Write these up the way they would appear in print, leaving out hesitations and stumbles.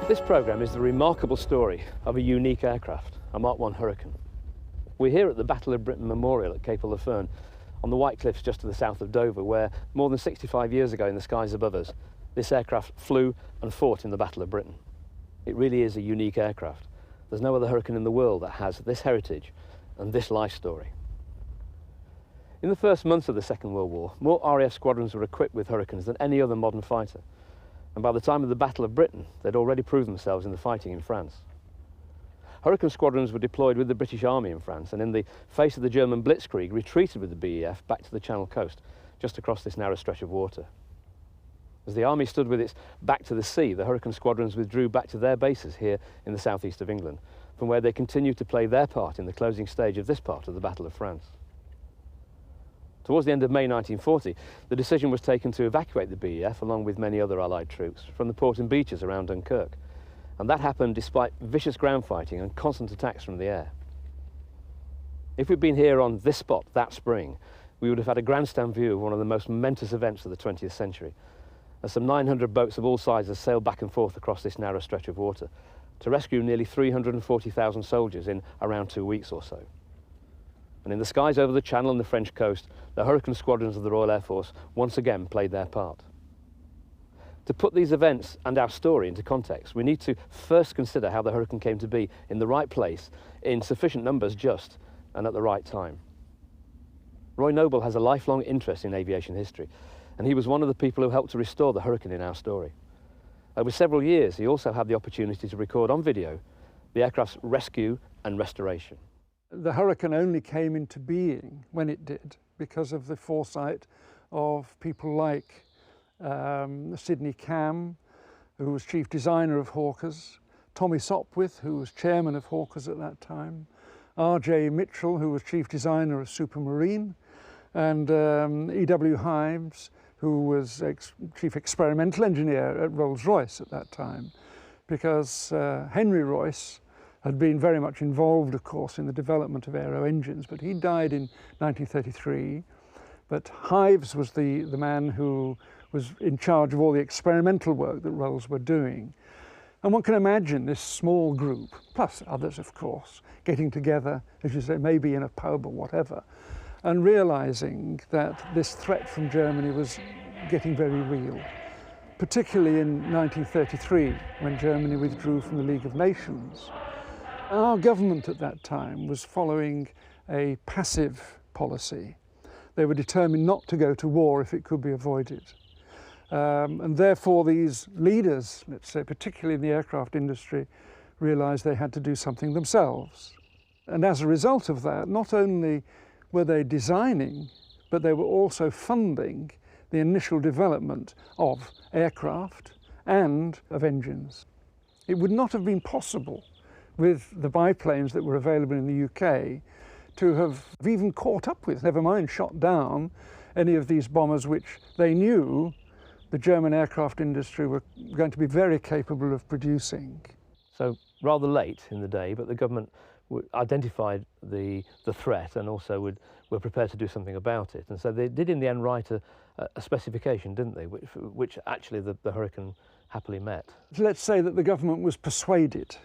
This programme is the remarkable story of a unique aircraft, a Mark I Hurricane. We're here at the Battle of Britain Memorial at Cape Fern, on the White Cliffs just to the south of Dover, where more than 65 years ago in the skies above us, this aircraft flew and fought in the Battle of Britain. It really is a unique aircraft. There's no other Hurricane in the world that has this heritage and this life story. In the first months of the Second World War, more RAF squadrons were equipped with Hurricanes than any other modern fighter. And by the time of the Battle of Britain, they'd already proved themselves in the fighting in France. Hurricane squadrons were deployed with the British Army in France, and in the face of the German blitzkrieg, retreated with the BEF back to the Channel coast, just across this narrow stretch of water. As the Army stood with its back to the sea, the Hurricane squadrons withdrew back to their bases here in the southeast of England, from where they continued to play their part in the closing stage of this part of the Battle of France. Towards the end of May 1940, the decision was taken to evacuate the BEF, along with many other Allied troops, from the port and beaches around Dunkirk. And that happened despite vicious ground fighting and constant attacks from the air. If we'd been here on this spot that spring, we would have had a grandstand view of one of the most momentous events of the 20th century, as some 900 boats of all sizes sailed back and forth across this narrow stretch of water to rescue nearly 340,000 soldiers in around 2 weeks or so. And in the skies over the Channel and the French coast, the Hurricane squadrons of the Royal Air Force once again played their part. To put these events and our story into context, we need to first consider how the Hurricane came to be in the right place, in sufficient numbers just, and at the right time. Roy Noble has a lifelong interest in aviation history, and he was one of the people who helped to restore the Hurricane in our story. Over several years, he also had the opportunity to record on video the aircraft's rescue and restoration. The Hurricane only came into being when it did because of the foresight of people like Sidney Cam, who was chief designer of Hawkers, Tommy Sopwith, who was chairman of Hawkers at that time, R.J. Mitchell, who was chief designer of Supermarine, and E.W. Hives, who was chief experimental engineer at Rolls-Royce at that time, because Henry Royce had been very much involved, of course, in the development of aero engines, but he died in 1933. But Hives was the man who was in charge of all the experimental work that Rolls were doing. And one can imagine this small group, plus others, of course, getting together, as you say, maybe in a pub or whatever, and realizing that this threat from Germany was getting very real, particularly in 1933, when Germany withdrew from the League of Nations. Our government at that time was following a passive policy. They were determined not to go to war if it could be avoided. And therefore these leaders, let's say, particularly in the aircraft industry, realized they had to do something themselves. And as a result of that, not only were they designing, but they were also funding the initial development of aircraft and of engines. It would not have been possible with the biplanes that were available in the UK to have even caught up with, never mind shot down, any of these bombers which they knew the German aircraft industry were going to be very capable of producing. So rather late in the day, but the government identified the threat and also were prepared to do something about it. And so they did in the end write a specification, didn't they, which actually the Hurricane happily met. Let's say that the government was persuaded.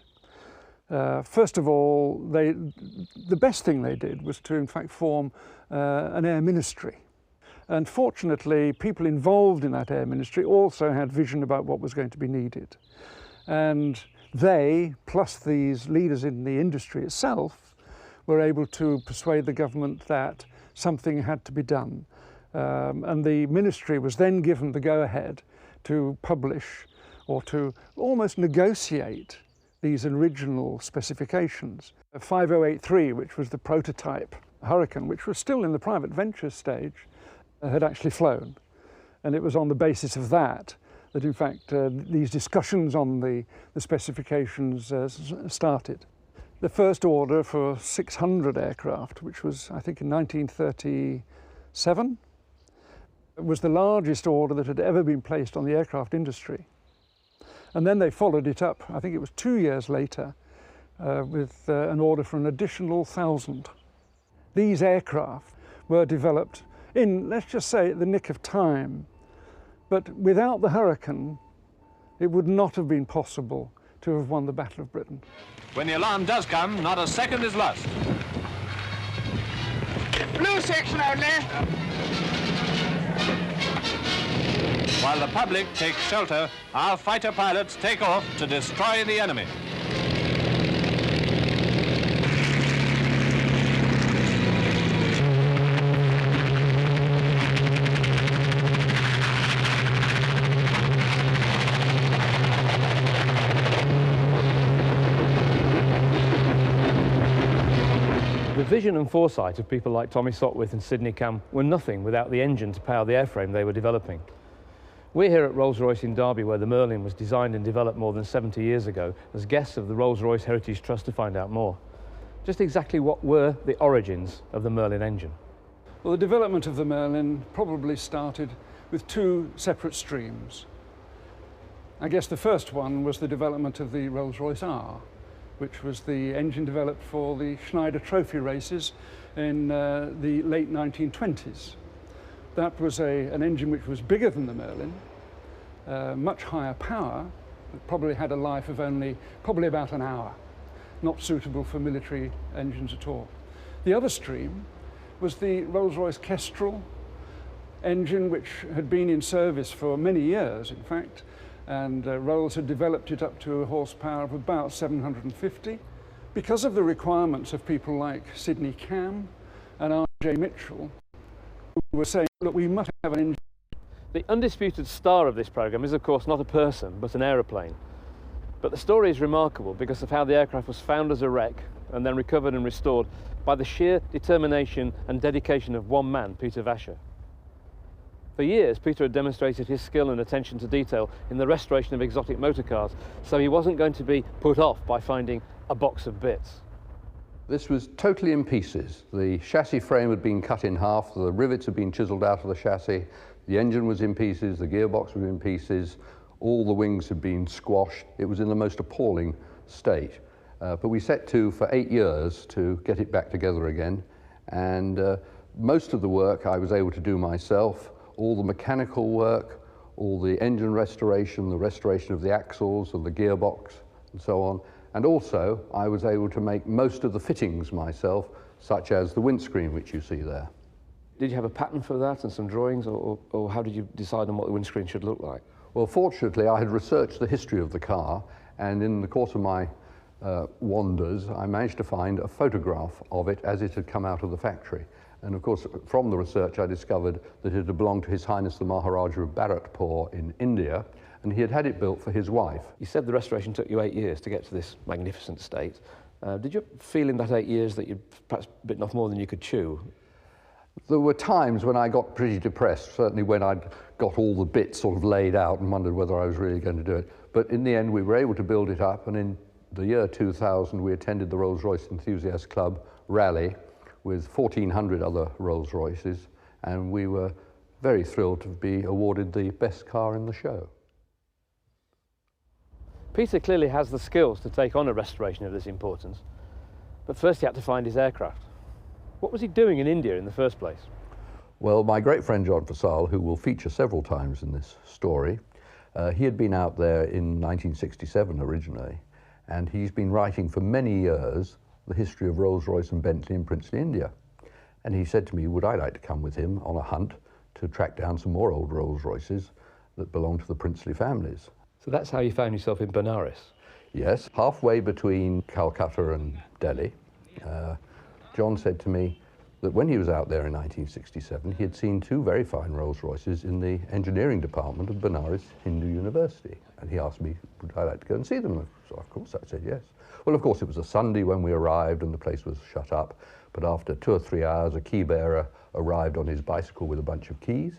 First of all, the best thing they did was to in fact form an air ministry. And fortunately, people involved in that air ministry also had vision about what was going to be needed. And they, plus these leaders in the industry itself, were able to persuade the government that something had to be done. And the ministry was then given the go-ahead to publish or to almost negotiate these original specifications. 5083, which was the prototype Hurricane, which was still in the private venture stage, had actually flown. And it was on the basis of that that in fact these discussions on the specifications started. The first order for 600 aircraft, which was I think in 1937, was the largest order that had ever been placed on the aircraft industry. And then they followed it up, I think it was 2 years later, with an order for an additional 1,000. These aircraft were developed in, let's just say, the nick of time. But without the Hurricane, it would not have been possible to have won the Battle of Britain. When the alarm does come, not a second is lost. Blue section only. While the public takes shelter, our fighter pilots take off to destroy the enemy. The vision and foresight of people like Tommy Sopwith and Sidney Cam were nothing without the engine to power the airframe they were developing. We're here at Rolls-Royce in Derby, where the Merlin was designed and developed more than 70 years ago, as guests of the Rolls-Royce Heritage Trust to find out more. Just exactly what were the origins of the Merlin engine? Well, the development of the Merlin probably started with two separate streams. I guess the first one was the development of the Rolls-Royce R, which was the engine developed for the Schneider Trophy races in the late 1920s. That was an engine which was bigger than the Merlin, much higher power, but probably had a life of only probably about an hour, not suitable for military engines at all. The other stream was the Rolls-Royce Kestrel engine, which had been in service for many years, in fact, and Rolls had developed it up to a horsepower of about 750. Because of the requirements of people like Sidney Cam and R.J. Mitchell, who were saying, look, we must have an engine. The undisputed star of this programme is, of course, not a person, but an aeroplane. But the story is remarkable because of how the aircraft was found as a wreck and then recovered and restored by the sheer determination and dedication of one man, Peter Vasher. For years, Peter had demonstrated his skill and attention to detail in the restoration of exotic motor cars, so he wasn't going to be put off by finding a box of bits. This was totally in pieces. The chassis frame had been cut in half, the rivets had been chiselled out of the chassis, the engine was in pieces, the gearbox was in pieces, all the wings had been squashed. It was in the most appalling state. But we set to for 8 years to get it back together again, and most of the work I was able to do myself. All the mechanical work, all the engine restoration, the restoration of the axles and the gearbox and so on. And also, I was able to make most of the fittings myself, such as the windscreen, which you see there. Did you have a pattern for that and some drawings, or how did you decide on what the windscreen should look like? Well, fortunately, I had researched the history of the car, and in the course of my wanders, I managed to find a photograph of it as it had come out of the factory. And of course, from the research, I discovered that it had belonged to His Highness the Maharaja of Bharatpur in India, and he had had it built for his wife. You said the restoration took you 8 years to get to this magnificent state. Did you feel in that 8 years that you'd perhaps bitten off more than you could chew? There were times when I got pretty depressed, certainly when I'd got all the bits sort of laid out and wondered whether I was really going to do it. But in the end, we were able to build it up, and in the year 2000, we attended the Rolls-Royce Enthusiast Club rally with 1,400 other Rolls-Royces, and we were very thrilled to be awarded the best car in the show. Peter clearly has the skills to take on a restoration of this importance, but first he had to find his aircraft. What was he doing in India in the first place? Well, my great friend John Fasal, who will feature several times in this story, he had been out there in 1967 originally, and he's been writing for many years the history of Rolls-Royce and Bentley in princely India. And he said to me, would I like to come with him on a hunt to track down some more old Rolls-Royces that belong to the princely families. So that's how you found yourself in Benares? Yes, halfway between Calcutta and Delhi. John said to me that when he was out there in 1967, he had seen two very fine Rolls-Royces in the engineering department of Benares Hindu University. And he asked me, would I like to go and see them? So of course I said yes. Well, of course, it was a Sunday when we arrived and the place was shut up. But after 2 or 3 hours, a key bearer arrived on his bicycle with a bunch of keys.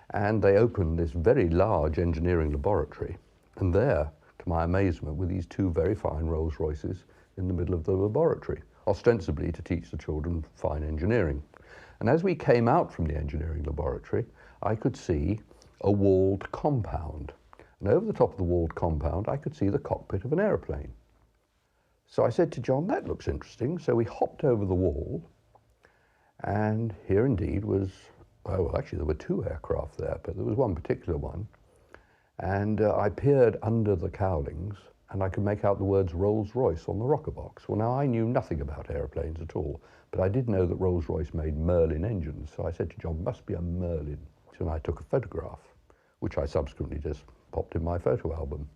And they opened this very large engineering laboratory. And there, to my amazement, were these two very fine Rolls-Royces in the middle of the laboratory, ostensibly to teach the children fine engineering. And as we came out from the engineering laboratory, I could see a walled compound. And over the top of the walled compound, I could see the cockpit of an aeroplane. So I said to John, that looks interesting. So we hopped over the wall, and here indeed was, well, actually there were 2 aircraft there, but there was one particular one. And I peered under the cowlings, and I could make out the words Rolls-Royce on the rocker box. Well, now I knew nothing about aeroplanes at all, but I did know that Rolls-Royce made Merlin engines, so I said to John, must be a Merlin. So I took a photograph, which I subsequently just popped in my photo album,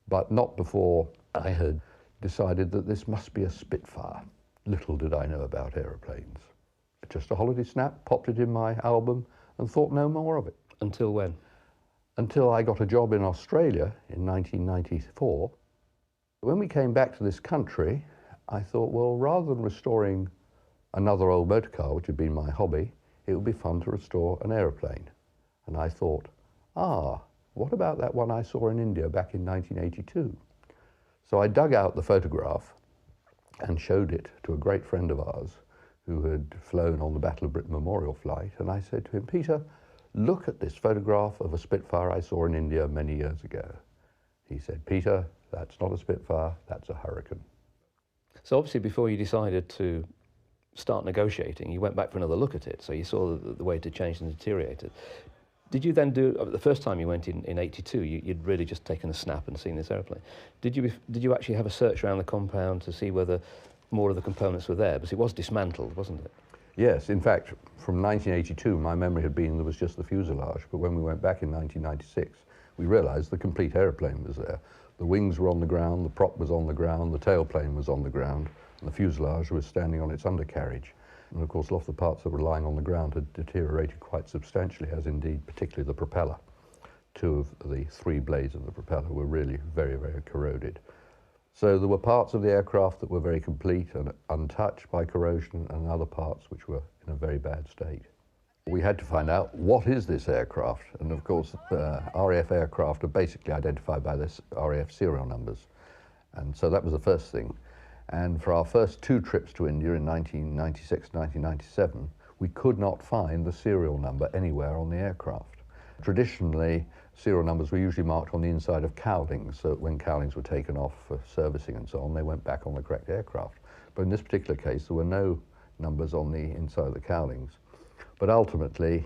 but not before I had decided that this must be a Spitfire. Little did I know about aeroplanes. Just a holiday snap, popped it in my album, and thought no more of it. Until when? Until I got a job in Australia in 1994. When we came back to this country, I thought, well, rather than restoring another old motor car, which had been my hobby, it would be fun to restore an aeroplane. And I thought, what about that one I saw in India back in 1982? So I dug out the photograph and showed it to a great friend of ours who had flown on the Battle of Britain Memorial flight. And I said to him, Peter, look at this photograph of a Spitfire I saw in India many years ago. He said, Peter, that's not a Spitfire, that's a Hurricane. So obviously before you decided to start negotiating, you went back for another look at it, so you saw the way it had changed and deteriorated. Did you then do, the first time you went in 82, you'd really just taken a snap and seen this aeroplane. Did you actually have a search around the compound to see whether more of the components were there? Because it was dismantled, wasn't it? Yes, in fact, from 1982, my memory had been there was just the fuselage, but when we went back in 1996, we realised the complete aeroplane was there. The wings were on the ground, the prop was on the ground, the tailplane was on the ground, and the fuselage was standing on its undercarriage. And of course, a lot of the parts that were lying on the ground had deteriorated quite substantially, as indeed particularly the propeller. 2 of the 3 blades of the propeller were really very, very corroded. So there were parts of the aircraft that were very complete and untouched by corrosion, and other parts which were in a very bad state. We had to find out, what is this aircraft? And of course, RAF aircraft are basically identified by this RAF serial numbers. And so that was the first thing. And for our first 2 trips to India in 1996, 1997, we could not find the serial number anywhere on the aircraft. Traditionally, serial numbers were usually marked on the inside of cowlings, so that when cowlings were taken off for servicing and so on, they went back on the correct aircraft. But in this particular case, there were no numbers on the inside of the cowlings. But ultimately,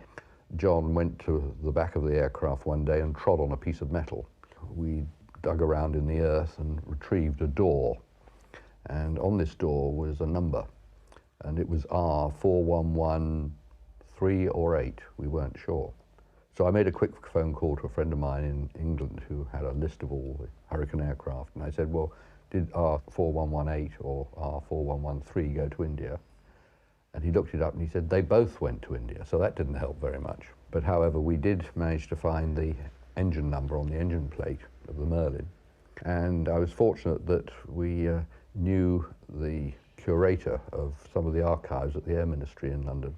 John went to the back of the aircraft one day and trod on a piece of metal. We dug around in the earth and retrieved a door. And on this door was a number, and it was R4113 or 8, we weren't sure. So I made a quick phone call to a friend of mine in England who had a list of all the Hurricane aircraft, and I said, well, did R4118 or R4113 go to India? And he looked it up and he said, they both went to India, so that didn't help very much. But however, we did manage to find the engine number on the engine plate of the Merlin, and I was fortunate that we knew the curator of some of the archives at the Air Ministry in London,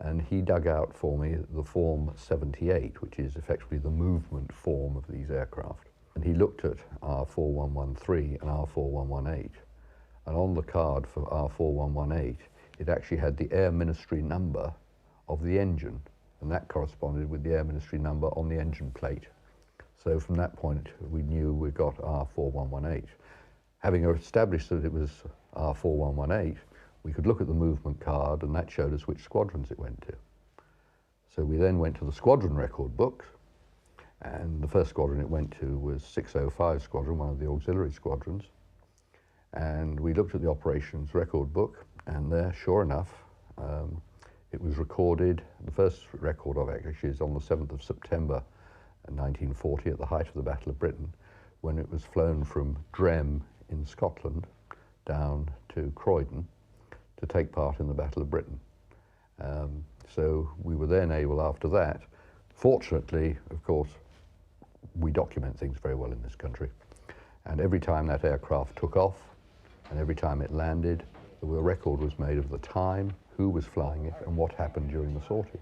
and he dug out for me the Form 78, which is effectively the movement form of these aircraft. And he looked at R4113 and R4118, and on the card for R4118, it actually had the Air Ministry number of the engine, and that corresponded with the Air Ministry number on the engine plate. So from that point, we knew we got R4118. Having established that it was R4118, we could look at the movement card, and that showed us which squadrons it went to. So we then went to the squadron record books, and the first squadron it went to was 605 Squadron, one of the auxiliary squadrons. And we looked at the operations record book, and there, sure enough, it was recorded. The first record of it actually is on the 7th of September 1940, at the height of the Battle of Britain, when it was flown from Drem in Scotland down to Croydon to take part in the Battle of Britain. So we were then able, after that, fortunately, of course, we document things very well in this country, and every time that aircraft took off and every time it landed, the record was made of the time, who was flying it, and what happened during the sortie.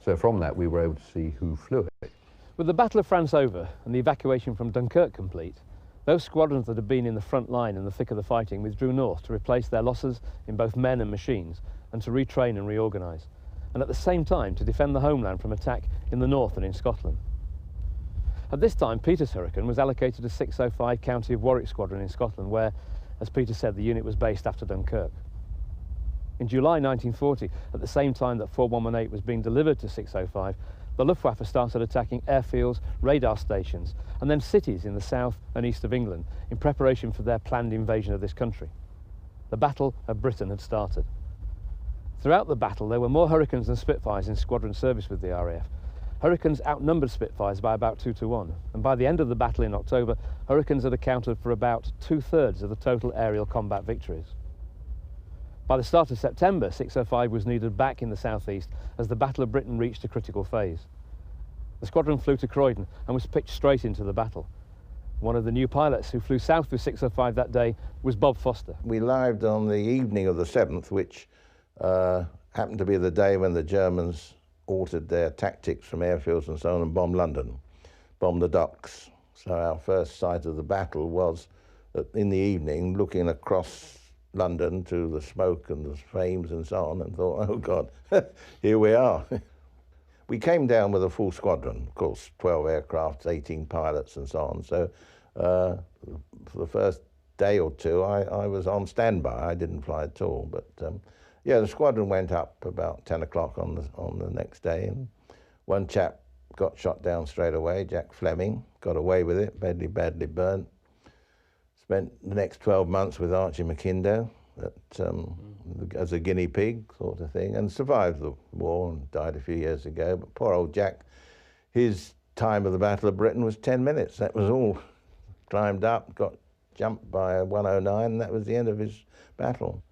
So from that, we were able to see who flew it. With the Battle of France over and the evacuation from Dunkirk complete, those squadrons that had been in the front line in the thick of the fighting withdrew north to replace their losses in both men and machines, and to retrain and reorganise, and at the same time to defend the homeland from attack in the north and in Scotland. At this time, Peter's Hurricane was allocated to 605 County of Warwick Squadron in Scotland, where, as Peter said, the unit was based after Dunkirk. In July 1940, at the same time that 4118 was being delivered to 605, the Luftwaffe started attacking airfields, radar stations, and then cities in the south and east of England in preparation for their planned invasion of this country. The Battle of Britain had started. Throughout the battle, there were more Hurricanes than Spitfires in squadron service with the RAF. Hurricanes outnumbered Spitfires by about 2 to 1, and by the end of the battle in October, Hurricanes had accounted for about 2/3 of the total aerial combat victories. By the start of September, 605 was needed back in the southeast as the Battle of Britain reached a critical phase. The squadron flew to Croydon and was pitched straight into the battle. One of the new pilots who flew south with 605 that day was Bob Foster. We arrived on the evening of the 7th, which happened to be the day when the Germans altered their tactics from airfields and so on and bombed London, bombed the docks. So our first sight of the battle was in the evening, looking across London to the smoke and the flames and so on, and thought, oh God, here we are. We came down with a full squadron, of course, 12 aircraft, 18 pilots and so on. So for the first day or two, I was on standby. I didn't fly at all. But yeah, the squadron went up about 10 o'clock on the next day, and one chap got shot down straight away, Jack Fleming, got away with it, badly burnt. Spent the next 12 months with Archie McIndoe as a guinea pig sort of thing, and survived the war and died a few years ago. But poor old Jack, his time of the Battle of Britain was 10 minutes. That was all. Climbed up, got jumped by a 109, and that was the end of his battle.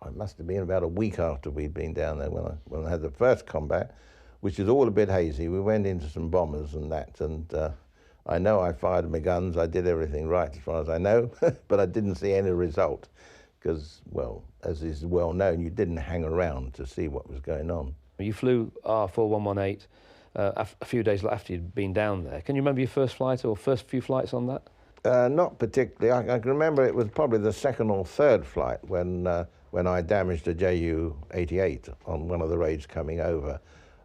It must have been about a week after we'd been down there when I had the first combat, which is all a bit hazy. We went into some bombers and that, and I know I fired my guns, I did everything right as far as I know, but I didn't see any result because, well, as is well known, you didn't hang around to see what was going on. You flew R4118 a few days after you'd been down there. Can you remember your first flight or first few flights on that? Not particularly. I can remember it was probably the second or third flight when I damaged a Ju-88 on one of the raids coming over.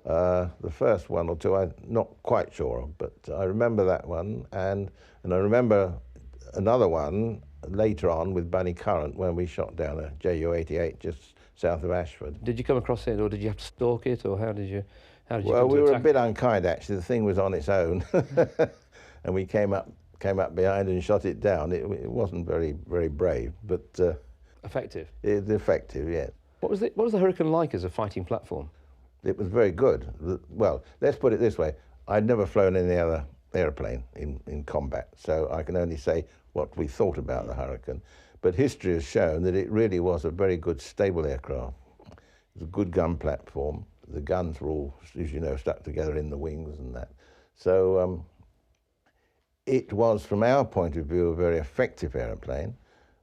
The first one or two I'm not quite sure of, but I remember that one, and I remember another one later on with Bunny Current when we shot down a Ju-88 just south of Ashford. Did you come across it, or did you have to stalk it, or how did you Well, we were a bit unkind actually. The thing was on its own, and we came up behind and shot it down. It wasn't very brave, but effective. It's effective, yeah. What was the Hurricane like as a fighting platform? It was very good. Well, let's put it this way. I'd never flown any other airplane in combat, so I can only say what we thought about the Hurricane. But history has shown that it really was a very good, stable aircraft. It was a good gun platform. The guns were all, as you know, stuck together in the wings and that. So it was, from our point of view, a very effective airplane.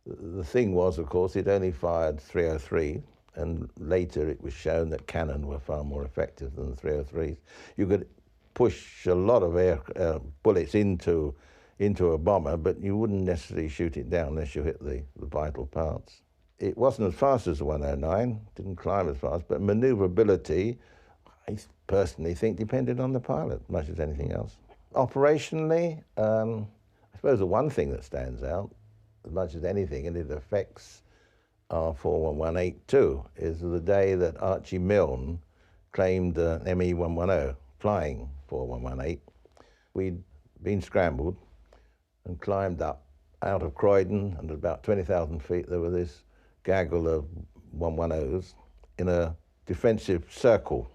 The thing was, of course, it only fired 303, and later it was shown that cannon were far more effective than the 303s. You could push a lot of bullets into a bomber, but you wouldn't necessarily shoot it down unless you hit the vital parts. It wasn't as fast as the 109, didn't climb as fast, but maneuverability, I personally think, depended on the pilot, much as anything else. Operationally, I suppose the one thing that stands out, as much as anything, and it affects R4118 too, is the day that Archie Milne claimed ME110, flying 4118. We'd been scrambled and climbed up out of Croydon, and at about 20,000 feet there was this gaggle of 110s in a defensive circle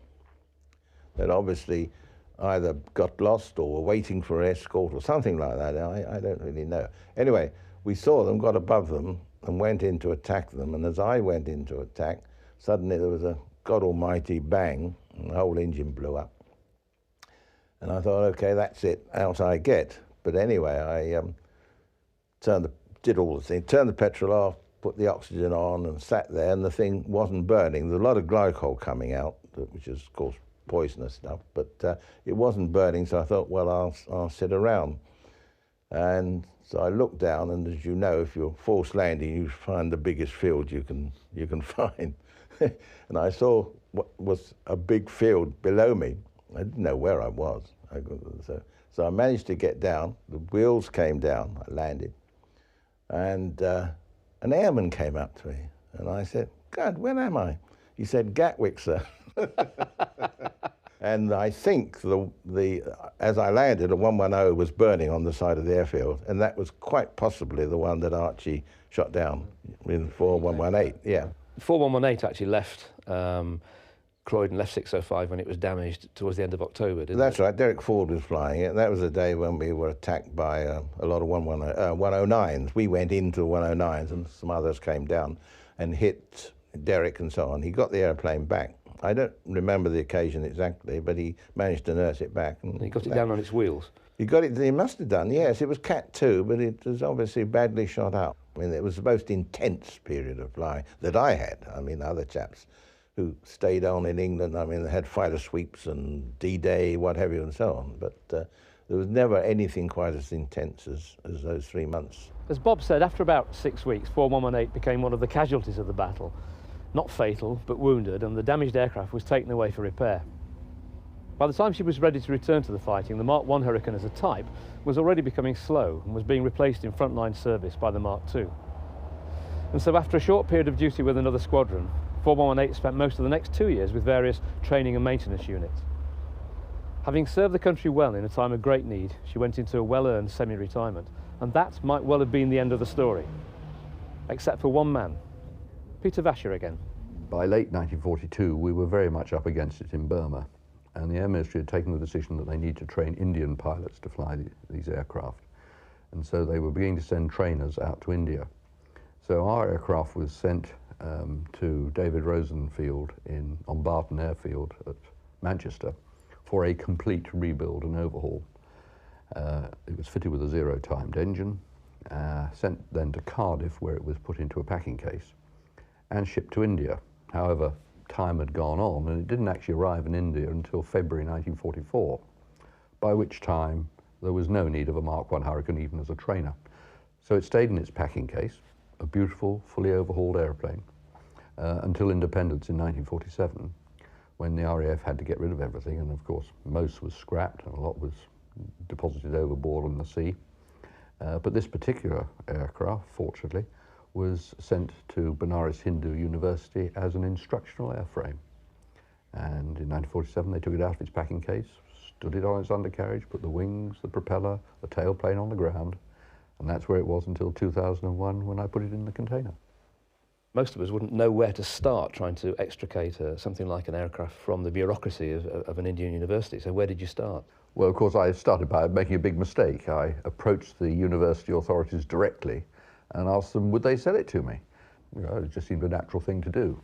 that obviously either got lost or were waiting for an escort or something like that. I don't really know. Anyway, we saw them, got above them, and went in to attack them. And as I went in to attack, suddenly there was a God almighty bang, and the whole engine blew up. And I thought, okay, that's it, out I get. But anyway, I did all the things, turned the petrol off, put the oxygen on, and sat there, and the thing wasn't burning. There's a lot of glycol coming out, which is, of course, poisonous stuff, but it wasn't burning, so I thought, well, I'll sit around. And so I looked down, and as you know, if you're forced landing, you find the biggest field you can find. And I saw what was a big field below me. I didn't know where I was. So I managed to get down. The wheels came down. I landed, and an airman came up to me, and I said, "God, where am I?" He said, "Gatwick, sir." And I think as I landed, a 110 was burning on the side of the airfield, and that was quite possibly the one that Archie shot down in 4118. Yeah. 4118 actually left Croydon, left 605 when it was damaged towards the end of October, didn't That's it? right. Derek Ford was flying it. That was the day when we were attacked by a lot of 109s. We went into 109s, and some others came down and hit Derek and so on. He got the airplane back. I don't remember the occasion exactly, but he managed to nurse it back. And He got it down on its wheels. He got it. He must have done. Yes, it was Cat 2, but it was obviously badly shot up. I mean, it was the most intense period of flying that I had. I mean, other chaps who stayed on in England, I mean, they had fighter sweeps and D-Day, what have you, and so on. But there was never anything quite as intense as those 3 months. As Bob said, after about 6 weeks, 4118 became one of the casualties of the battle. Not fatal, but wounded, and the damaged aircraft was taken away for repair. By the time she was ready to return to the fighting, the Mark I Hurricane as a type was already becoming slow and was being replaced in frontline service by the Mark II. And so after a short period of duty with another squadron, 4118 spent most of the next 2 years with various training and maintenance units. Having served the country well in a time of great need, she went into a well-earned semi-retirement, and that might well have been the end of the story. Except for one man. Peter Vasher again. By late 1942, we were very much up against it in Burma, and the Air Ministry had taken the decision that they need to train Indian pilots to fly these aircraft. And so they were beginning to send trainers out to India. So our aircraft was sent to David Rosenfield on Barton Airfield at Manchester for a complete rebuild and overhaul. It was fitted with a zero-timed engine, sent then to Cardiff, where it was put into a packing case, and shipped to India. However, time had gone on, and it didn't actually arrive in India until February 1944, by which time there was no need of a Mark I Hurricane even as a trainer. So it stayed in its packing case, a beautiful, fully overhauled airplane, until independence in 1947, when the RAF had to get rid of everything, and of course most was scrapped and a lot was deposited overboard in the sea. But this particular aircraft, fortunately, was sent to Banaras Hindu University as an instructional airframe. And in 1947 they took it out of its packing case, stood it on its undercarriage, put the wings, the propeller, the tailplane on the ground, and that's where it was until 2001 when I put it in the container. Most of us wouldn't know where to start trying to extricate something like an aircraft from the bureaucracy of an Indian university. So where did you start? Well, of course, I started by making a big mistake. I approached the university authorities directly and asked them, would they sell it to me? You know, it just seemed a natural thing to do.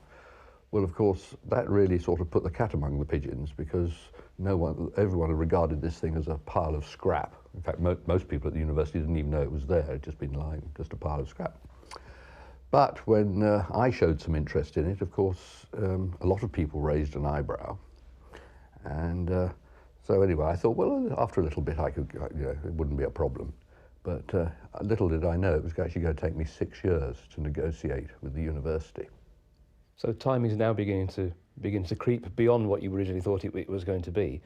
Well, of course, that really sort of put the cat among the pigeons, because everyone had regarded this thing as a pile of scrap. In fact, most people at the university didn't even know it was there. It had just been lying, just a pile of scrap. But when I showed some interest in it, of course, a lot of people raised an eyebrow. And so anyway, I thought, well, after a little bit, I could, it wouldn't be a problem. But little did I know it was actually going to take me 6 years to negotiate with the university. So time is now beginning to creep beyond what you originally thought it was going to be.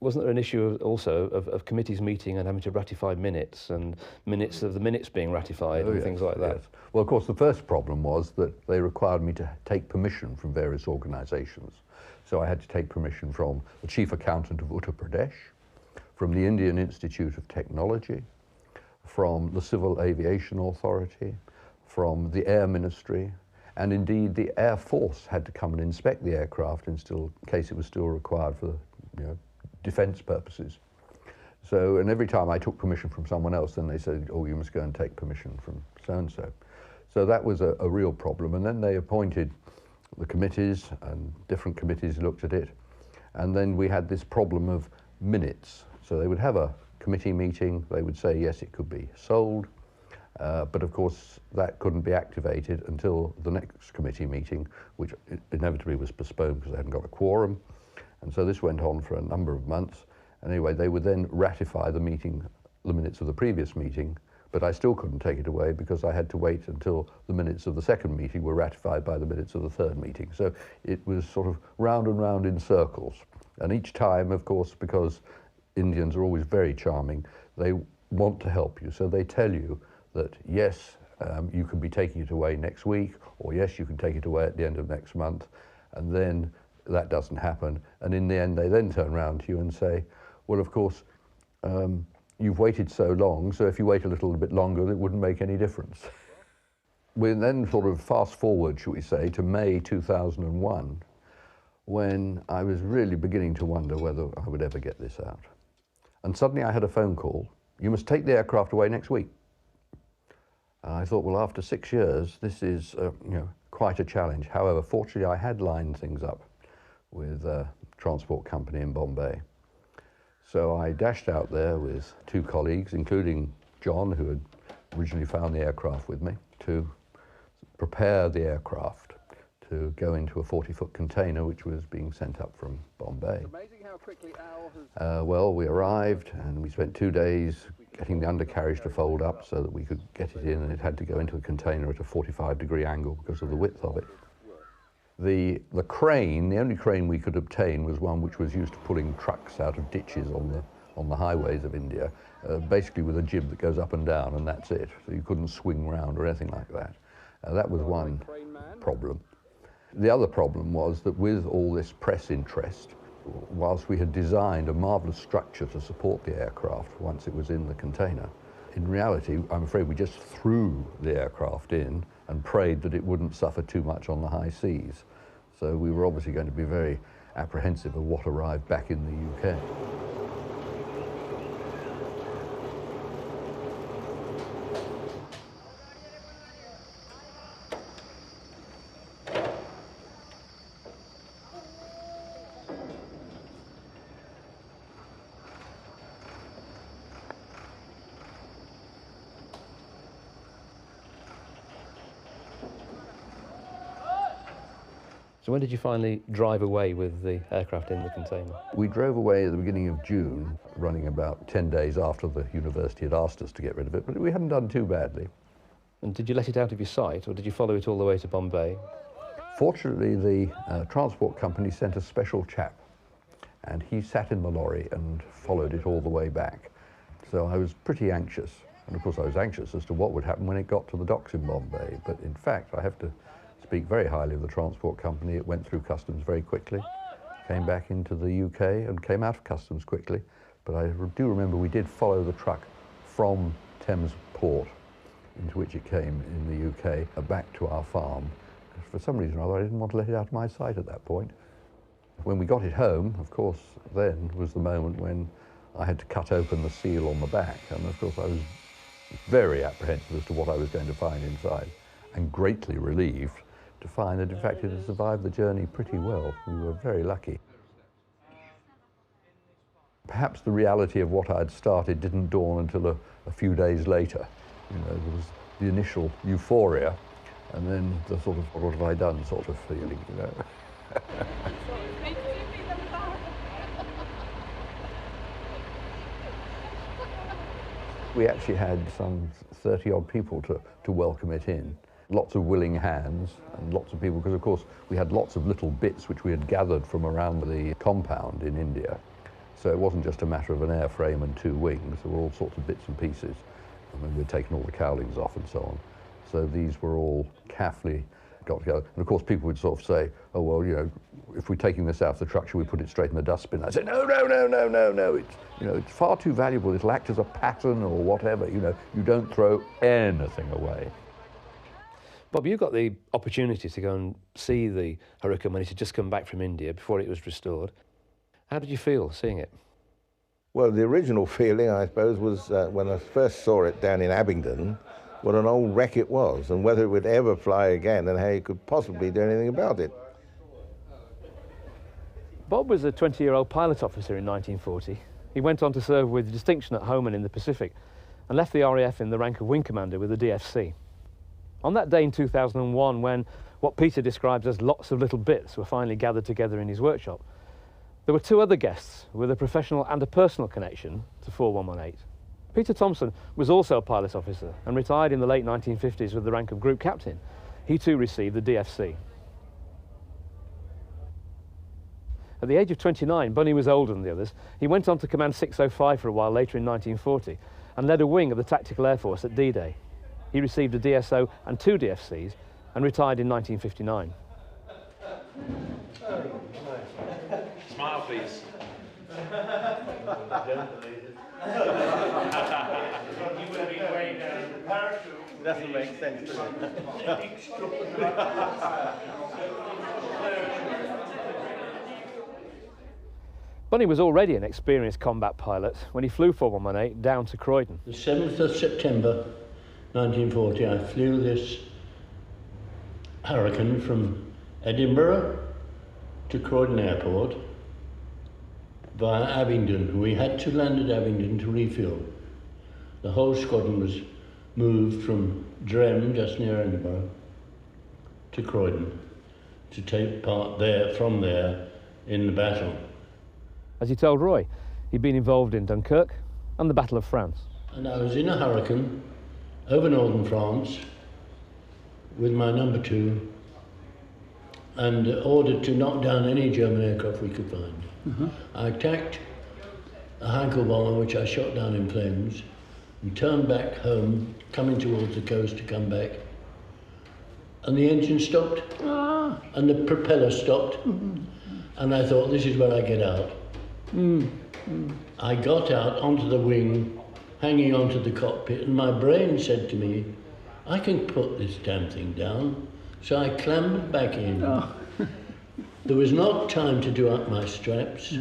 Wasn't there an issue also of committees meeting and having to ratify minutes and minutes of the minutes being ratified and things like that? Yes. Well, of course, the first problem was that they required me to take permission from various organisations. So I had to take permission from the Chief Accountant of Uttar Pradesh, from the Indian Institute of Technology, from the Civil Aviation Authority, from the Air Ministry, and indeed the Air Force had to come and inspect the aircraft in case it was still required for defence purposes. So, and every time I took permission from someone else, then they said, oh, you must go and take permission from so-and-so. So that was a real problem. And then they appointed the committees, and different committees looked at it. And then we had this problem of minutes. So they would have a committee meeting, they would say, yes, it could be sold. But of course, that couldn't be activated until the next committee meeting, which inevitably was postponed because they hadn't got a quorum. And so this went on for a number of months. Anyway, they would then ratify the minutes of the previous meeting, but I still couldn't take it away because I had to wait until the minutes of the second meeting were ratified by the minutes of the third meeting. So it was sort of round and round in circles. And each time, of course, because Indians are always very charming, they want to help you. So they tell you that, yes, you can be taking it away next week, or yes, you can take it away at the end of next month. And then that doesn't happen. And in the end, they then turn around to you and say, well, of course, you've waited so long, so if you wait a little bit longer, it wouldn't make any difference. We then sort of fast forward, shall we say, to May 2001, when I was really beginning to wonder whether I would ever get this out. And suddenly I had a phone call, you must take the aircraft away next week. And I thought, well, after 6 years, this is quite a challenge. However, fortunately, I had lined things up with a transport company in Bombay. So I dashed out there with 2 colleagues, including John, who had originally found the aircraft with me, to prepare the aircraft to go into a 40-foot container which was being sent up from Bombay. It's amazing how quickly Al has... Well, we arrived and we spent 2 days getting the undercarriage to fold up so that we could get it in, and it had to go into a container at a 45-degree angle because of the width of it. The crane, the only crane we could obtain was one which was used to pulling trucks out of ditches on the highways of India, basically with a jib that goes up and down, and that's it. So you couldn't swing round or anything like that. That was one problem. The other problem was that with all this press interest, whilst we had designed a marvellous structure to support the aircraft once it was in the container, in reality, I'm afraid we just threw the aircraft in and prayed that it wouldn't suffer too much on the high seas. So we were obviously going to be very apprehensive of what arrived back in the UK. So when did you finally drive away with the aircraft in the container? We drove away at the beginning of June, running about 10 days after the university had asked us to get rid of it, but we hadn't done too badly. And did you let it out of your sight, or did you follow it all the way to Bombay? Fortunately, the transport company sent a special chap, and he sat in the lorry and followed it all the way back. So I was pretty anxious, and of course I was anxious as to what would happen when it got to the docks in Bombay, but in fact I have to speak very highly of the transport company. It went through customs very quickly, came back into the UK and came out of customs quickly. But I do remember we did follow the truck from Thames Port, into which it came in the UK, back to our farm. For some reason or other, I didn't want to let it out of my sight at that point. When we got it home, of course, then was the moment when I had to cut open the seal on the back. And of course, I was very apprehensive as to what I was going to find inside, and greatly relieved to find that, in fact, it had survived the journey pretty well. We were very lucky. Perhaps the reality of what I'd started didn't dawn until a few days later. You know, there was the initial euphoria, and then the sort of, what have I done sort of feeling, you know. We actually had some 30-odd people to welcome it in. Lots of willing hands and lots of people, because of course we had lots of little bits which we had gathered from around the compound in India. So it wasn't just a matter of an airframe and 2 wings, there were all sorts of bits and pieces. I mean, we'd taken all the cowlings off and so on. So these were all carefully got together. And of course people would sort of say, oh well, you know, if we're taking this out of the truck, should we put it straight in the dustbin? I'd say, no, no, no, no, no, no. It's, you know, it's far too valuable. It'll act as a pattern or whatever. You know, you don't throw anything away. Bob, you got the opportunity to go and see the Hurricane when it had just come back from India before it was restored. How did you feel seeing it? Well, the original feeling, I suppose, was when I first saw it down in Abingdon, what an old wreck it was, and whether it would ever fly again and how you could possibly do anything about it. Bob was a 20-year-old pilot officer in 1940. He went on to serve with distinction at home and in the Pacific, and left the RAF in the rank of wing commander with the DFC. On that day in 2001, when what Peter describes as lots of little bits were finally gathered together in his workshop, there were 2 other guests with a professional and a personal connection to 4118. Peter Thompson was also a pilot officer and retired in the late 1950s with the rank of group captain. He too received the DFC. At the age of 29, Bunny was older than the others. He went on to command 605 for a while later in 1940 and led a wing of the Tactical Air Force at D-Day. He received a DSO and 2 DFCs and retired in 1959. please. You would have been way down the parachute. Doesn't make sense, does it? Bunny was already an experienced combat pilot when he flew 4118 down to Croydon. The 7th of September 1940, I flew this Hurricane from Edinburgh to Croydon Airport via Abingdon. We had to land at Abingdon to refuel. The whole squadron was moved from Drem, just near Edinburgh, to Croydon to take part there, from there, in the battle. As he told Roy, he'd been involved in Dunkirk and the Battle of France. And I was in a Hurricane over northern France with my number 2 and ordered to knock down any German aircraft we could find. I attacked a Heinkel bomber which I shot down in flames and turned back home, coming towards the coast to come back. And the engine stopped and the propeller stopped. And I thought, this is where I get out. I got out onto the wing, hanging onto the cockpit, and my brain said to me, I can put this damn thing down. So I clambered back in. There was not time to do up my straps.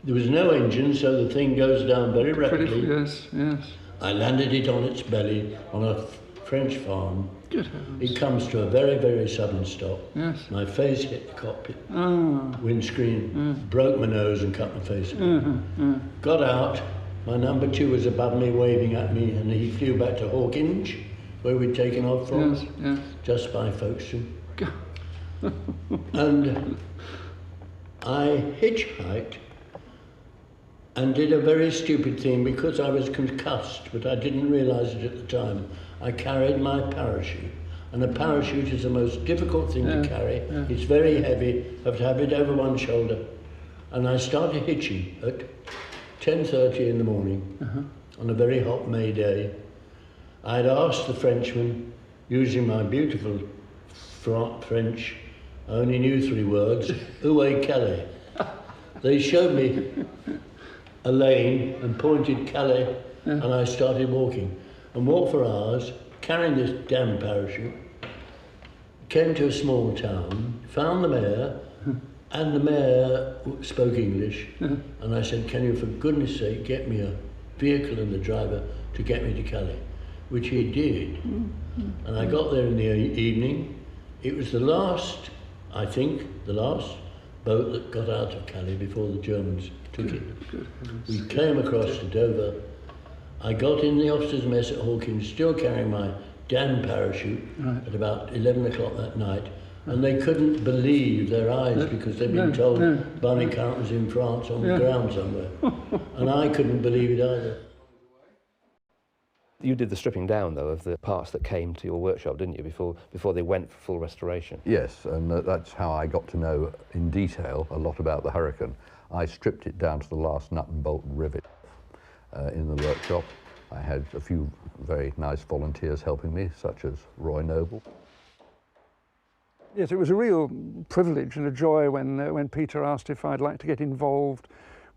There was no engine, so the thing goes down very rapidly. Yes, yes. I landed it on its belly on a French farm. Good heavens. It comes to a very, very sudden stop. Yes. My face hit the cockpit. Windscreen, broke my nose and cut my face. Got out. My number 2 was above me, waving at me, and he flew back to Hawkinge, where we'd taken off from, just by Folkestone. And I hitchhiked and did a very stupid thing because I was concussed, but I didn't realise it at the time. I carried my parachute, and a parachute is the most difficult thing to carry. It's very heavy. I have to have it over one shoulder. And I started hitching at 10:30 in the morning on a very hot May day. I'd asked the Frenchman, using my beautiful French, I only knew 3 words, où est Calais? They showed me a lane and pointed Calais, and I started walking. And walked for hours, carrying this damn parachute, came to a small town, found the mayor, and the mayor spoke English, and I said, can you for goodness sake get me a vehicle and the driver to get me to Calais, which he did. And I got there in the evening. It was the last, I think, the last boat that got out of Calais before the Germans took it. We came across to Dover. I got in the officers' mess at Hawkins, still carrying my damn parachute at about 11 o'clock that night, and they couldn't believe their eyes because they'd been told Barney Count was in France on the ground somewhere, and I couldn't believe it either. You did the stripping down, though, of the parts that came to your workshop, didn't you, before they went for full restoration? Yes, and that's how I got to know in detail a lot about the Hurricane. I stripped it down to the last nut and bolt rivet in the workshop. I had a few very nice volunteers helping me, such as Roy Noble. Yes, it was a real privilege and a joy when Peter asked if I'd like to get involved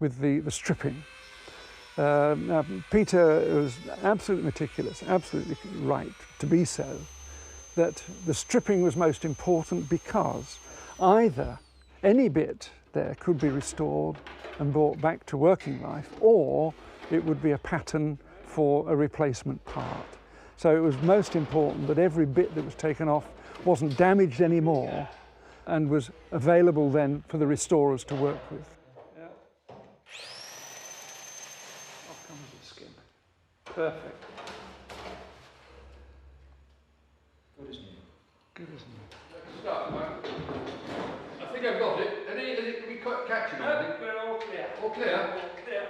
with the stripping. Now, Peter was absolutely meticulous, absolutely right to be so, that the stripping was most important because either any bit there could be restored and brought back to working life, or it would be a pattern for a replacement part. So it was most important that every bit that was taken off wasn't damaged anymore and was available then for the restorers to work with. Off comes the skin. Perfect. Good as new. Good as new. Start, man. I think I've got it. Can we catch it? We're all clear. All clear? All clear.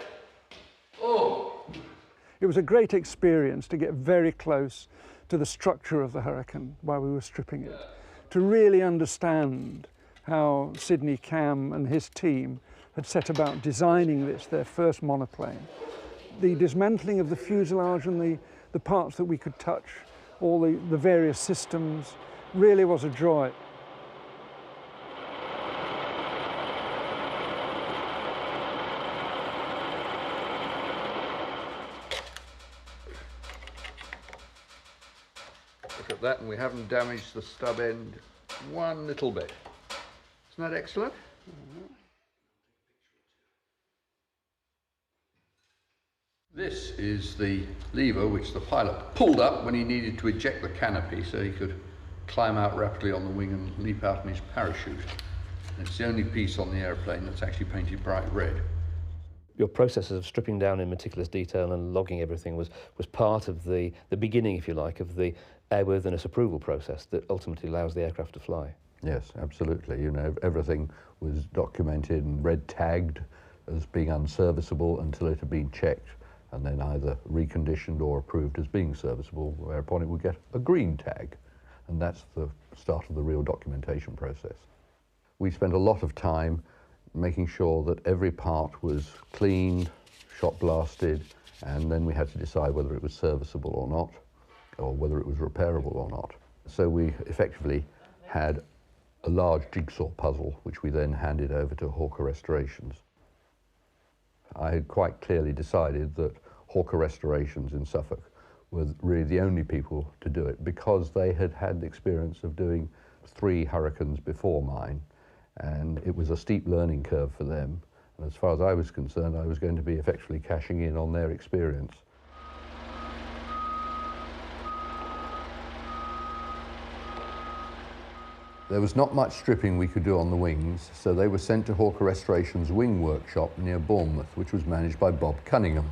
Oh! It was a great experience to get very close to the structure of the Hurricane while we were stripping it, to really understand how Sidney Cam and his team had set about designing this, their first monoplane. The dismantling of the fuselage and the parts that we could touch, all the various systems, really was a joy. at that, and we haven't damaged the stub end one little bit. Isn't that excellent? This is the lever which the pilot pulled up when he needed to eject the canopy so he could climb out rapidly on the wing and leap out in his parachute. And it's the only piece on the airplane that's actually painted bright red. Your process of stripping down in meticulous detail and logging everything was part of the beginning, if you like, of the airworthiness approval process that ultimately allows the aircraft to fly. Yes, absolutely. You know, everything was documented and red tagged as being unserviceable until it had been checked and then either reconditioned or approved as being serviceable, whereupon it would get a green tag. And that's the start of the real documentation process. We spent a lot of time making sure that every part was cleaned, shot blasted, and then we had to decide whether it was serviceable or not, or whether it was repairable or not. So we effectively had a large jigsaw puzzle, which we then handed over to Hawker Restorations. I had quite clearly decided that Hawker Restorations in Suffolk were really the only people to do it, because they had had the experience of doing 3 Hurricanes before mine, and it was a steep learning curve for them. And as far as I was concerned, I was going to be effectively cashing in on their experience. There was not much stripping we could do on the wings, so they were sent to Hawker Restoration's wing workshop near Bournemouth, which was managed by Bob Cunningham.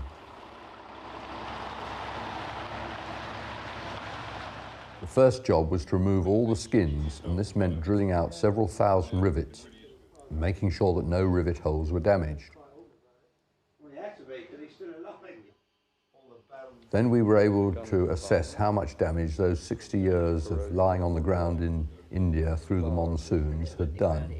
The first job was to remove all the skins, and this meant drilling out several thousand rivets, and making sure that no rivet holes were damaged. Then we were able to assess how much damage those 60 years of lying on the ground in India through the monsoons had done.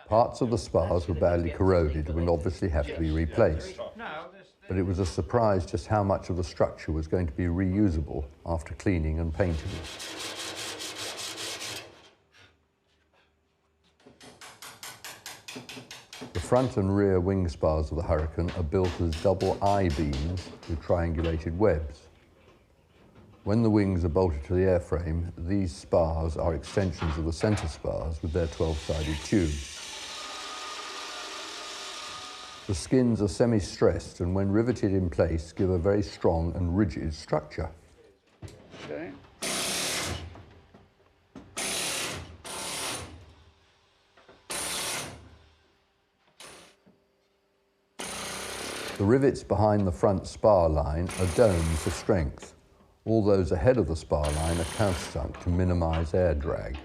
Parts of the spars were badly corroded and would obviously have to be replaced. But it was a surprise just how much of the structure was going to be reusable after cleaning and painting. The front and rear wing spars of the Hurricane are built as double I-beams with triangulated webs. When the wings are bolted to the airframe, these spars are extensions of the centre spars with their 12-sided tubes. The skins are semi-stressed and when riveted in place give a very strong and rigid structure. Okay. The rivets behind the front spar line are domed for strength. All those ahead of the spar line are countersunk to minimise air drag.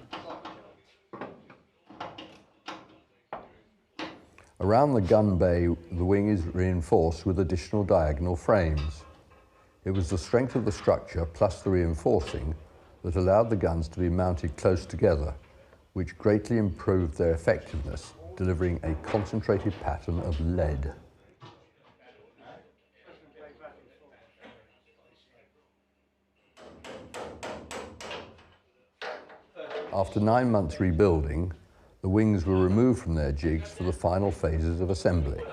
Around the gun bay, the wing is reinforced with additional diagonal frames. It was the strength of the structure plus the reinforcing that allowed the guns to be mounted close together, which greatly improved their effectiveness, delivering a concentrated pattern of lead. After 9 months rebuilding, the wings were removed from their jigs for the final phases of assembly.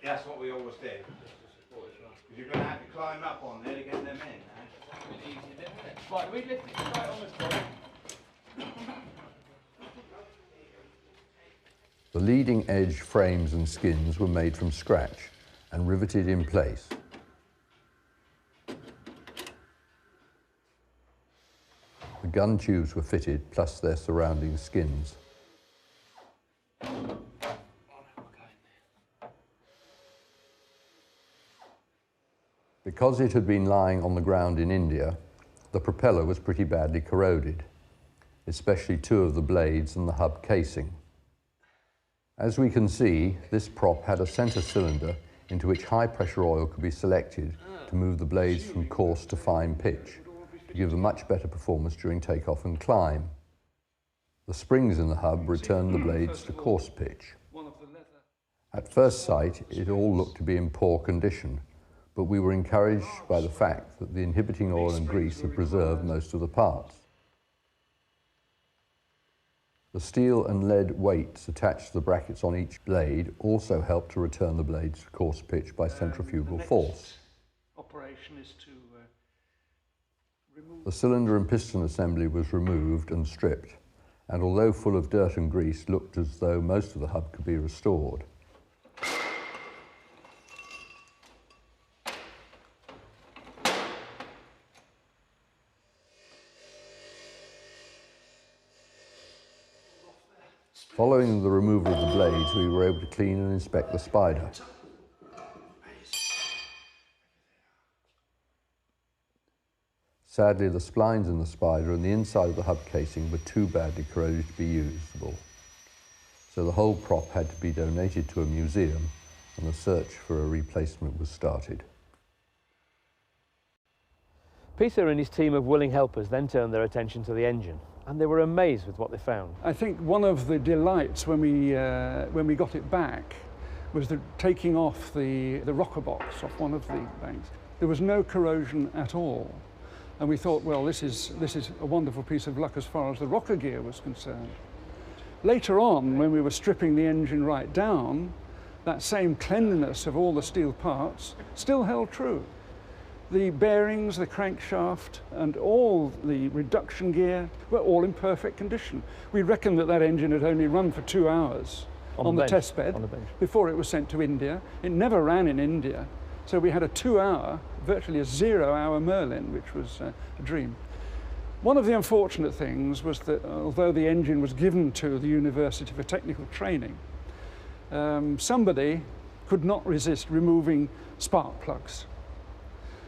That's what we always did. You're going to have to climb up on there to get them in. Right, we lift it right on the top. The leading edge frames and skins were made from scratch and riveted in place. The gun tubes were fitted, plus their surrounding skins. Because it had been lying on the ground in India, the propeller was pretty badly corroded, especially 2 of the blades and the hub casing. As we can see, this prop had a centre cylinder into which high-pressure oil could be selected to move the blades from coarse to fine pitch, to give a much better performance during takeoff and climb. The springs in the hub returned the blades to coarse pitch. At first sight, it all looked to be in poor condition, but we were encouraged by the fact that the inhibiting oil and grease had preserved most of the parts. The steel and lead weights attached to the brackets on each blade also helped to return the blades to coarse pitch by centrifugal force. Operation is to remove. The cylinder and piston assembly was removed and stripped, and although full of dirt and grease, looked as though most of the hub could be restored. Following the removal of the blades, we were able to clean and inspect the spider. Sadly, the splines in the spider and the inside of the hub casing were too badly corroded to be usable. So the whole prop had to be donated to a museum, and the search for a replacement was started. Peter and his team of willing helpers then turned their attention to the engine, and they were amazed with what they found. I think one of the delights when we got it back was the taking off the rocker box off one of the banks. There was no corrosion at all, and we thought, well, this is a wonderful piece of luck as far as the rocker gear was concerned. Later on, when we were stripping the engine right down, that same cleanliness of all the steel parts still held true. The bearings, the crankshaft, and all the reduction gear were all in perfect condition. We reckoned that engine had only run for 2 hours on the test bed before it was sent to India. It never ran in India, so we had a 2-hour, virtually a 0-hour Merlin, which was a dream. One of the unfortunate things was that although the engine was given to the University for Technical Training, somebody could not resist removing spark plugs.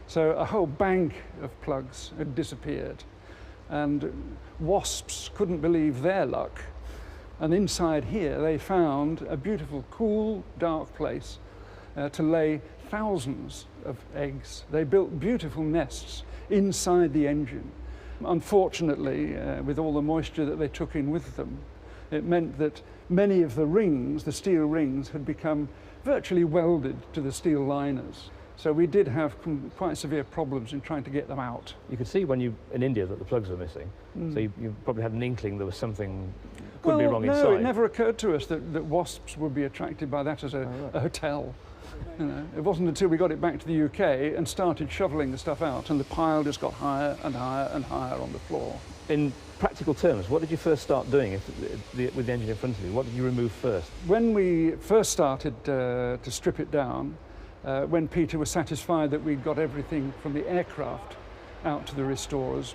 So a whole bank of plugs had disappeared, and wasps couldn't believe their luck. And inside here they found a beautiful, cool, dark place to lay thousands of eggs. They built beautiful nests inside the engine. Unfortunately, with all the moisture that they took in with them, it meant that many of the rings, the steel rings, had become virtually welded to the steel liners. So we did have quite severe problems in trying to get them out. You could see when in India that the plugs were missing, so you probably had an inkling there was something could be wrong inside. No, it never occurred to us that wasps would be attracted by that as a hotel. You know, it wasn't until we got it back to the UK and started shoveling the stuff out, and the pile just got higher and higher and higher on the floor. In practical terms, what did you first start doing with the engine in front of you? What did you remove first? When we first started to strip it down, when Peter was satisfied that we'd got everything from the aircraft out to the restorers,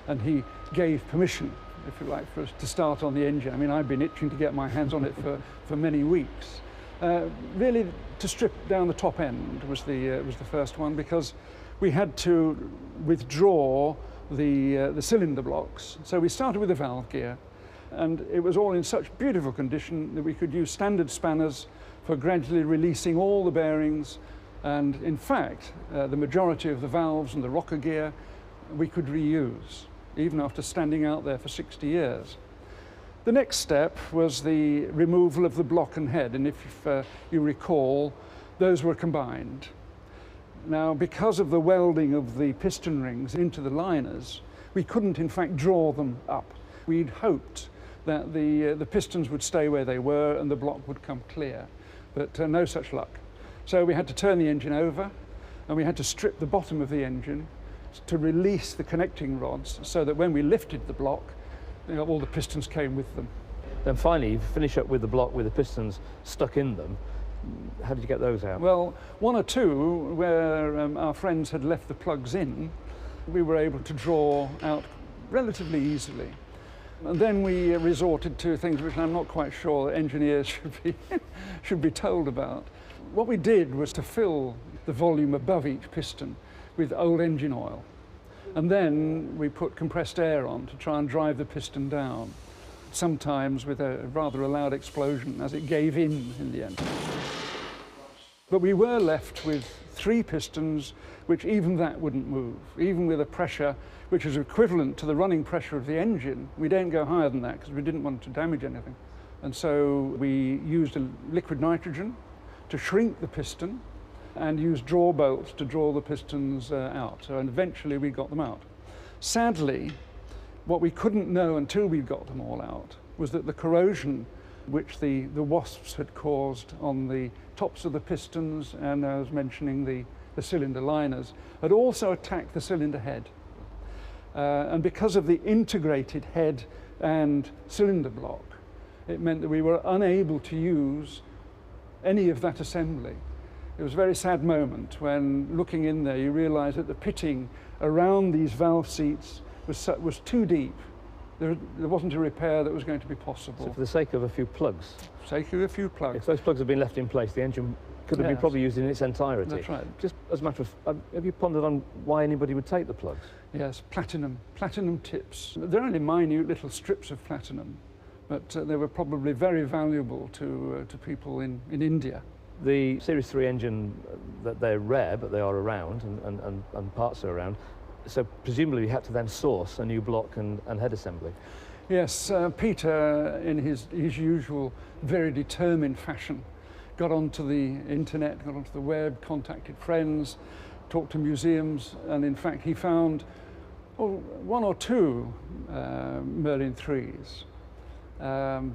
and he gave permission, if you like, for us to start on the engine. I mean, I'd been itching to get my hands on it for many weeks. Really, to strip down the top end was the first one, because we had to withdraw the cylinder blocks. So we started with the valve gear, and it was all in such beautiful condition that we could use standard spanners for gradually releasing all the bearings, and in fact the majority of the valves and the rocker gear we could reuse even after standing out there for 60 years. The next step was the removal of the block and head, and if you recall, those were combined. Now, because of the welding of the piston rings into the liners, we couldn't in fact draw them up. We'd hoped that the pistons would stay where they were and the block would come clear. But no such luck. So we had to turn the engine over, and we had to strip the bottom of the engine to release the connecting rods, so that when we lifted the block, all the pistons came with them. Then finally, you finish up with the block with the pistons stuck in them. How did you get those out? Well, one or two where our friends had left the plugs in, we were able to draw out relatively easily. And then we resorted to things which I'm not quite sure engineers should be told about. What we did was to fill the volume above each piston with old engine oil. And then we put compressed air on to try and drive the piston down, sometimes with a rather loud explosion as it gave in the end. But we were left with 3 pistons, which even that wouldn't move, even with a pressure which is equivalent to the running pressure of the engine. We didn't go higher than that because we didn't want to damage anything. And so we used a liquid nitrogen to shrink the piston, and used draw bolts to draw the pistons out. So, and eventually we got them out. Sadly, what we couldn't know until we got them all out was that the corrosion which the wasps had caused on the tops of the pistons, and I was mentioning the cylinder liners, had also attacked the cylinder head. And because of the integrated head and cylinder block, it meant that we were unable to use any of that assembly. It was a very sad moment when, looking in there, you realise that the pitting around these valve seats was too deep. There wasn't a repair that was going to be possible. So for the sake of a few plugs? Sake of a few plugs. If those plugs had been left in place, the engine could have been probably used in its entirety. That's right. Just as a matter of, have you pondered on why anybody would take the plugs? Yes, platinum tips. They're only minute little strips of platinum, but they were probably very valuable to people in India. The Series 3 engine, that they're rare, but they are around, and parts are around. So presumably you had to then source a new block and head assembly. Yes, Peter, in his usual very determined fashion, got onto the internet, got onto the web, contacted friends, talked to museums, and in fact he found one or two Merlin 3s.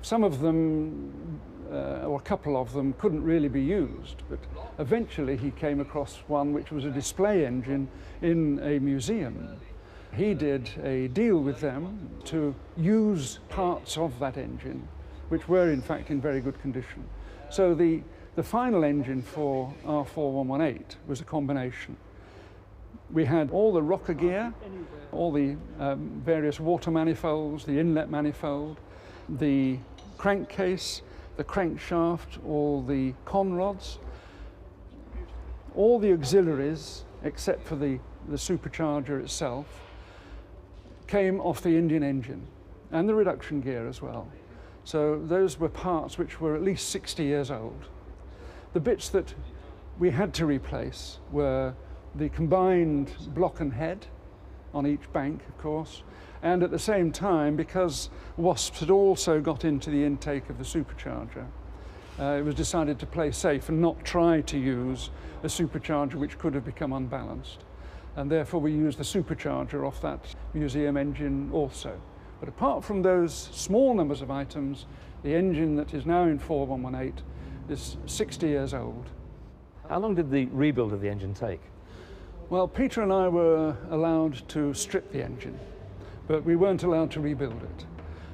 Some of them, or a couple of them, couldn't really be used, but eventually he came across one which was a display engine in a museum. He did a deal with them to use parts of that engine, which were in fact in very good condition. So the final engine for R4118 was a combination. We had all the rocker gear, all the various water manifolds, the inlet manifold, the crankcase, the crankshaft, all the conrods, all the auxiliaries, except for the supercharger itself, came off the Indian engine, and the reduction gear as well. So those were parts which were at least 60 years old. The bits that we had to replace were the combined block and head on each bank, of course, and at the same time, because wasps had also got into the intake of the supercharger, it was decided to play safe and not try to use a supercharger which could have become unbalanced. And therefore we used the supercharger off that museum engine also. But apart from those small numbers of items, the engine that is now in 4118 is 60 years old. How long did the rebuild of the engine take? Well, Peter and I were allowed to strip the engine, but we weren't allowed to rebuild it.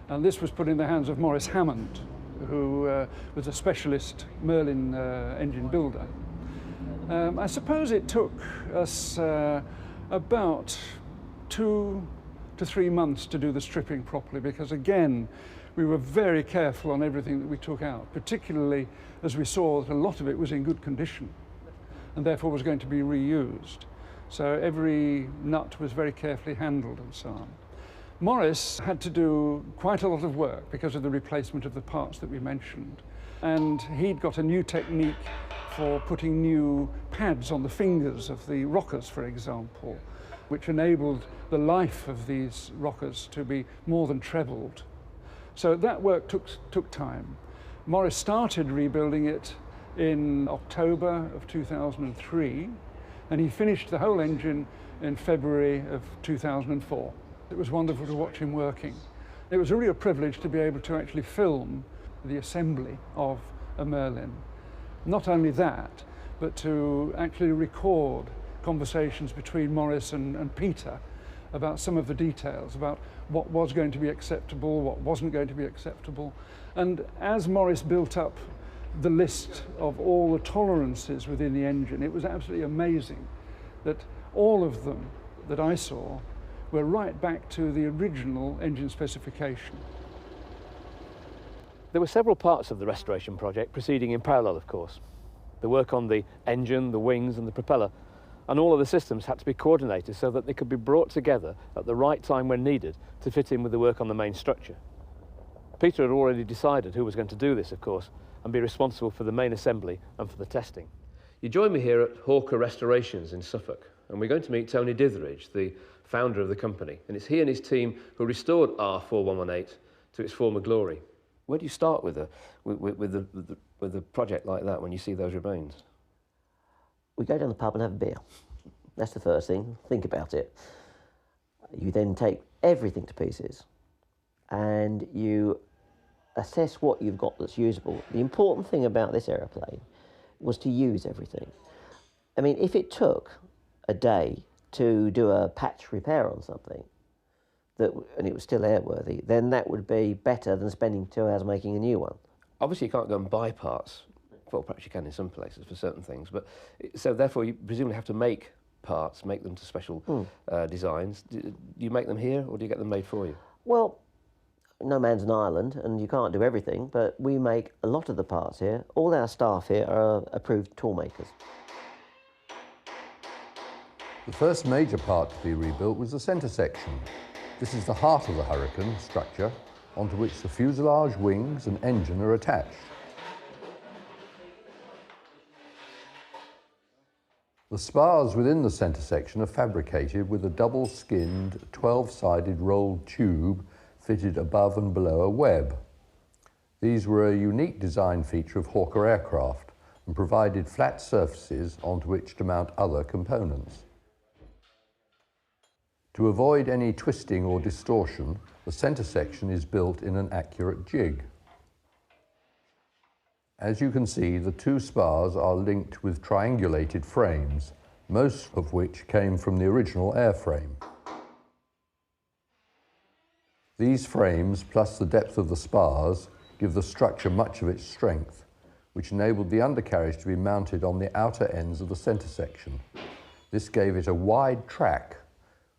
And this was put in the hands of Maurice Hammond, who was a specialist Merlin engine builder. I suppose it took us about 2 to 3 months to do the stripping properly, because again, we were very careful on everything that we took out, particularly as we saw that a lot of it was in good condition and therefore was going to be reused. So every nut was very carefully handled and so on. Maurice had to do quite a lot of work because of the replacement of the parts that we mentioned. And he'd got a new technique for putting new pads on the fingers of the rockers, for example, which enabled the life of these rockers to be more than trebled. So that work took time. Maurice started rebuilding it in October of 2003, and he finished the whole engine in February of 2004. It was wonderful to watch him working. It was a real privilege to be able to actually film the assembly of a Merlin. Not only that, but to actually record conversations between Maurice and Peter about some of the details, about what was going to be acceptable, what wasn't going to be acceptable. And as Maurice built up the list of all the tolerances within the engine, it was absolutely amazing that all of them that I saw were right back to the original engine specification. There were several parts of the restoration project proceeding in parallel, of course. The work on the engine, the wings and the propeller, and all of the systems had to be coordinated so that they could be brought together at the right time when needed to fit in with the work on the main structure. Peter had already decided who was going to do this, of course, and be responsible for the main assembly and for the testing. You join me here at Hawker Restorations in Suffolk, and we're going to meet Tony Ditheridge, the founder of the company, and it's he and his team who restored R4118 to its former glory. Where do you start with a project like that when you see those remains? we go down the pub and have a beer. That's the first thing. Think about it. You then take everything to pieces and you assess what you've got that's usable. The important thing about this aeroplane was to use everything. I mean, if it took a day to do a patch repair on something, and it was still airworthy, then that would be better than spending 2 hours making a new one. Obviously, you can't go and buy parts. Well, perhaps you can in some places for certain things, but so therefore you presumably have to make parts, make them to special designs. Do you make them here, or do you get them made for you? Well, no man's an island, and you can't do everything, but we make a lot of the parts here. All our staff here are approved tool makers. The first major part to be rebuilt was the centre section. This is the heart of the Hurricane structure, onto which the fuselage, wings and engine are attached. The spars within the centre section are fabricated with a double-skinned, 12-sided rolled tube fitted above and below a web. These were a unique design feature of Hawker aircraft and provided flat surfaces onto which to mount other components. To avoid any twisting or distortion, the centre section is built in an accurate jig. As you can see, the two spars are linked with triangulated frames, most of which came from the original airframe. These frames, plus the depth of the spars, give the structure much of its strength, which enabled the undercarriage to be mounted on the outer ends of the centre section. This gave it a wide track,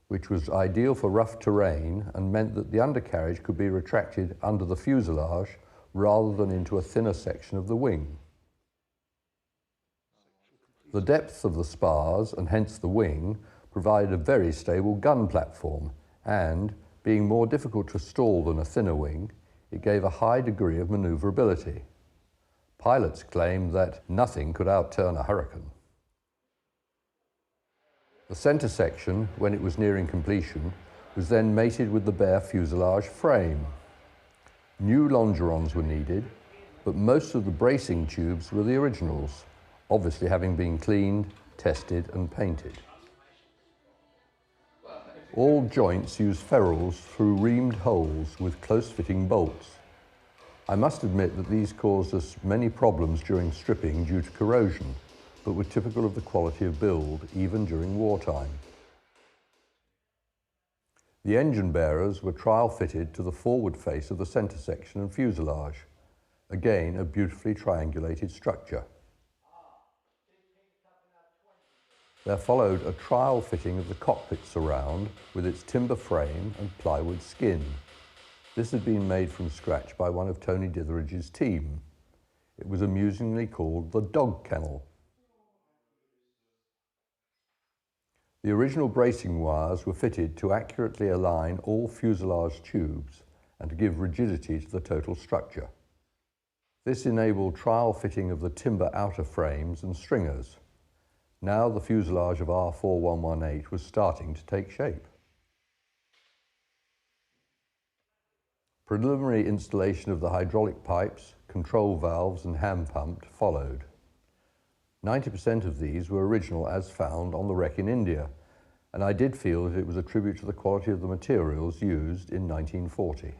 which was ideal for rough terrain and meant that the undercarriage could be retracted under the fuselage rather than into a thinner section of the wing. The depth of the spars, and hence the wing, provided a very stable gun platform and, being more difficult to stall than a thinner wing, it gave a high degree of manoeuvrability. Pilots claimed that nothing could outturn a Hurricane. The centre section, when it was nearing completion, was then mated with the bare fuselage frame. New longerons were needed, but most of the bracing tubes were the originals, obviously having been cleaned, tested and painted. All joints use ferrules through reamed holes with close-fitting bolts. I must admit that these caused us many problems during stripping due to corrosion, but were typical of the quality of build, even during wartime. The engine bearers were trial fitted to the forward face of the centre section and fuselage, again a beautifully triangulated structure. There followed a trial fitting of the cockpit surround with its timber frame and plywood skin. This had been made from scratch by one of Tony Ditheridge's team. It was amusingly called the dog kennel. The original bracing wires were fitted to accurately align all fuselage tubes and to give rigidity to the total structure. This enabled trial fitting of the timber outer frames and stringers. Now the fuselage of R4118 was starting to take shape. Preliminary installation of the hydraulic pipes, control valves and hand pump followed. 90% of these were original as found on the wreck in India, and I did feel that it was a tribute to the quality of the materials used in 1940.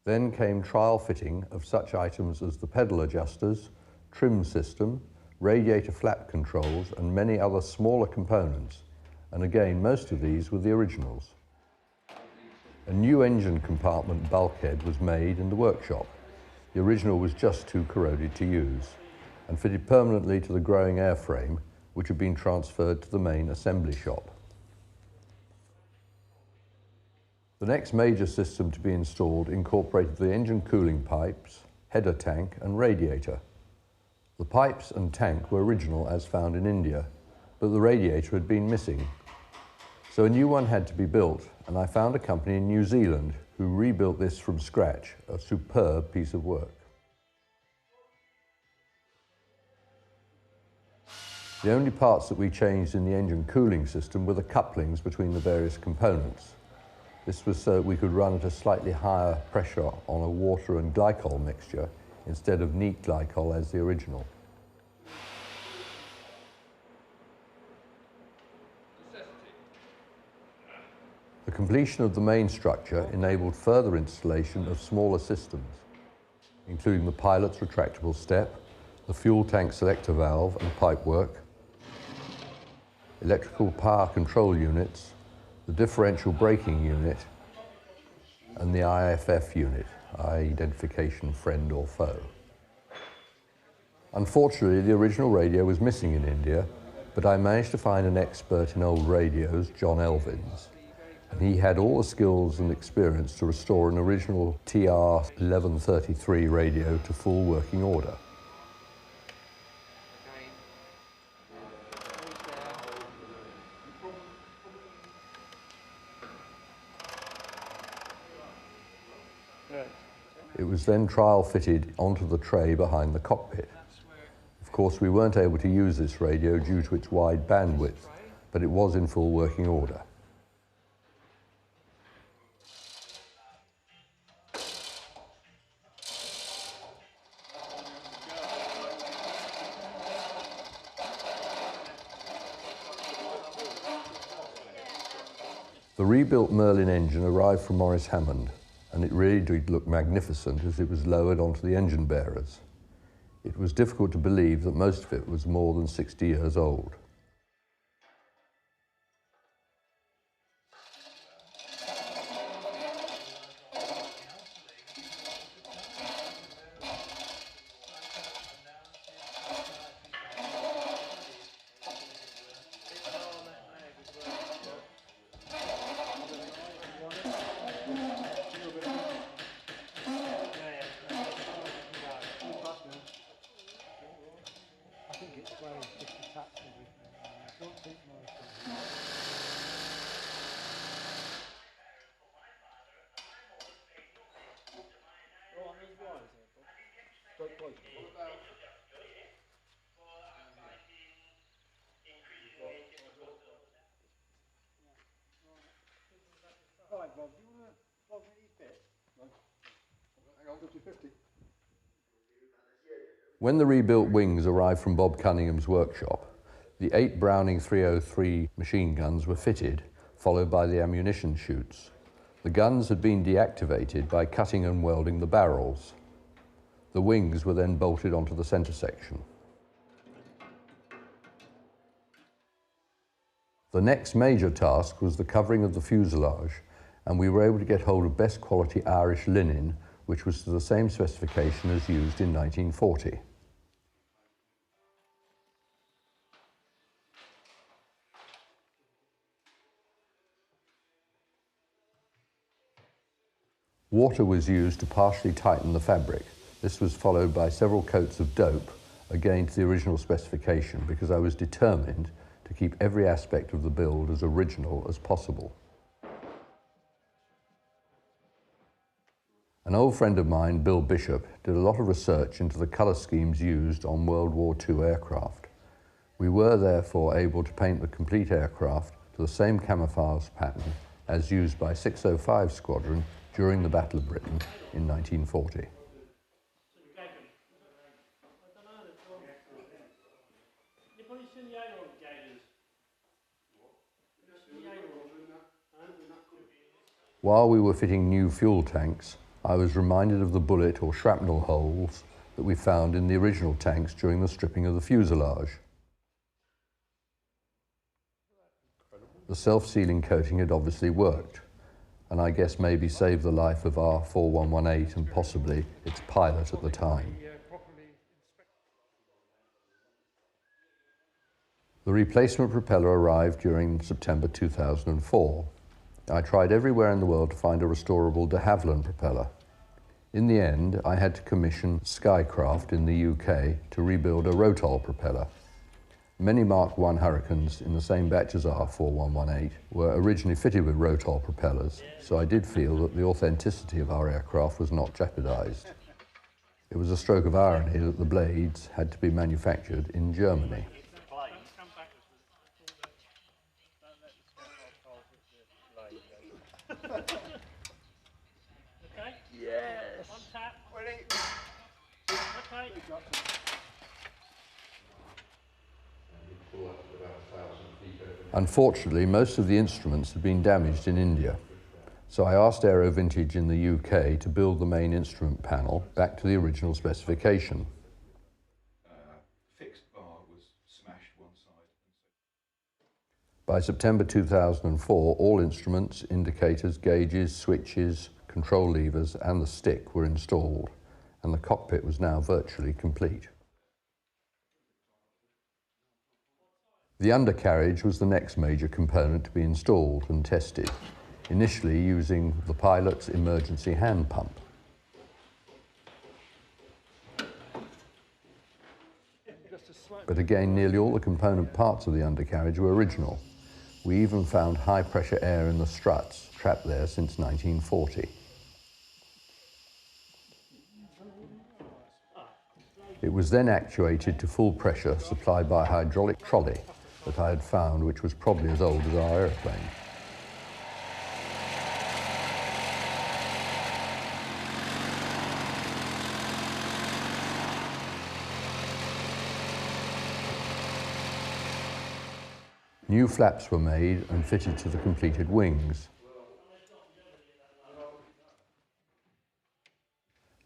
Then came trial fitting of such items as the pedal adjusters, trim system, radiator flap controls and many other smaller components, and again most of these were the originals. A new engine compartment bulkhead was made in the workshop. The original was just too corroded to use, and fitted permanently to the growing airframe, which had been transferred to the main assembly shop. The next major system to be installed incorporated the engine cooling pipes, header tank and radiator. The pipes and tank were original as found in India, but the radiator had been missing. So a new one had to be built, and I found a company in New Zealand who rebuilt this from scratch, a superb piece of work. The only parts that we changed in the engine cooling system were the couplings between the various components. This was so we could run at a slightly higher pressure on a water and glycol mixture instead of neat glycol as the original. The completion of the main structure enabled further installation of smaller systems, including the pilot's retractable step, the fuel tank selector valve and pipework, electrical power control units, the differential braking unit, and the IFF unit, identification friend or foe. Unfortunately, the original radio was missing in India, but I managed to find an expert in old radios, John Elvins, and he had all the skills and experience to restore an original TR 1133 radio to full working order. It was then trial fitted onto the tray behind the cockpit. Of course, we weren't able to use this radio due to its wide bandwidth, but it was in full working order. The rebuilt Merlin engine arrived from Morris Hammond, and it really did look magnificent as it was lowered onto the engine bearers. It was difficult to believe that most of it was more than 60 years old. When the rebuilt wings arrived from Bob Cunningham's workshop, the 8 Browning 303 machine guns were fitted, followed by the ammunition chutes. The guns had been deactivated by cutting and welding the barrels. The wings were then bolted onto the centre section. The next major task was the covering of the fuselage, and we were able to get hold of best quality Irish linen, which was to the same specification as used in 1940. Water was used to partially tighten the fabric. This was followed by several coats of dope, again to the original specification, because I was determined to keep every aspect of the build as original as possible. An old friend of mine, Bill Bishop, did a lot of research into the colour schemes used on World War II aircraft. We were therefore able to paint the complete aircraft to the same camouflage pattern as used by 605 Squadron during the Battle of Britain in 1940. While we were fitting new fuel tanks, I was reminded of the bullet or shrapnel holes that we found in the original tanks during the stripping of the fuselage. The self-sealing coating had obviously worked, and I guess maybe saved the life of our 4118 and possibly its pilot at the time. The replacement propeller arrived during September 2004. I tried everywhere in the world to find a restorable de Havilland propeller. In the end, I had to commission Skycraft in the UK to rebuild a Rotol propeller. Many Mark I Hurricanes in the same batch as our 4118 were originally fitted with Rotol propellers, so I did feel that the authenticity of our aircraft was not jeopardized. It was a stroke of irony that the blades had to be manufactured in Germany. Yes. On tap. Ready. Okay. Pull up to about 1,000 feet over Unfortunately, most of the instruments had been damaged in India, so I asked Aero Vintage in the UK to build the main instrument panel back to the original specification. By September 2004, all instruments, indicators, gauges, switches, control levers and the stick were installed, and the cockpit was now virtually complete. The undercarriage was the next major component to be installed and tested, initially using the pilot's emergency hand pump. But again, nearly all the component parts of the undercarriage were original. We even found high-pressure air in the struts, trapped there since 1940. It was then actuated to full pressure supplied by a hydraulic trolley that I had found, which was probably as old as our aeroplane. New flaps were made and fitted to the completed wings.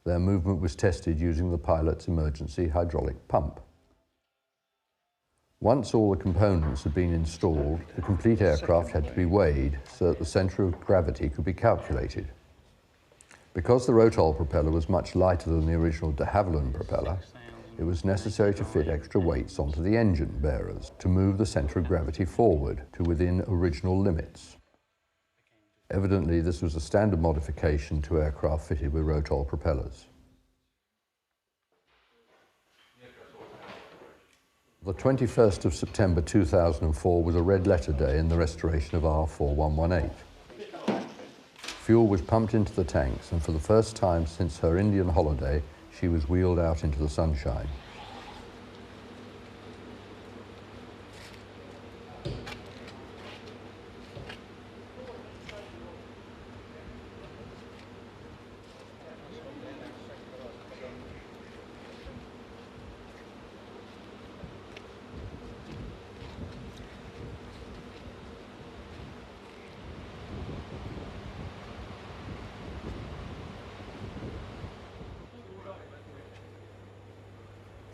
Their movement was tested using the pilot's emergency hydraulic pump. Once all the components had been installed, the complete aircraft had to be weighed so that the centre of gravity could be calculated. Because the Rotol propeller was much lighter than the original de Havilland propeller, it was necessary to fit extra weights onto the engine bearers to move the centre of gravity forward to within original limits. Evidently, this was a standard modification to aircraft fitted with Rotol propellers. The 21st of September 2004 was a red letter day in the restoration of R4118. Fuel was pumped into the tanks, and for the first time since her Indian holiday, she was wheeled out into the sunshine.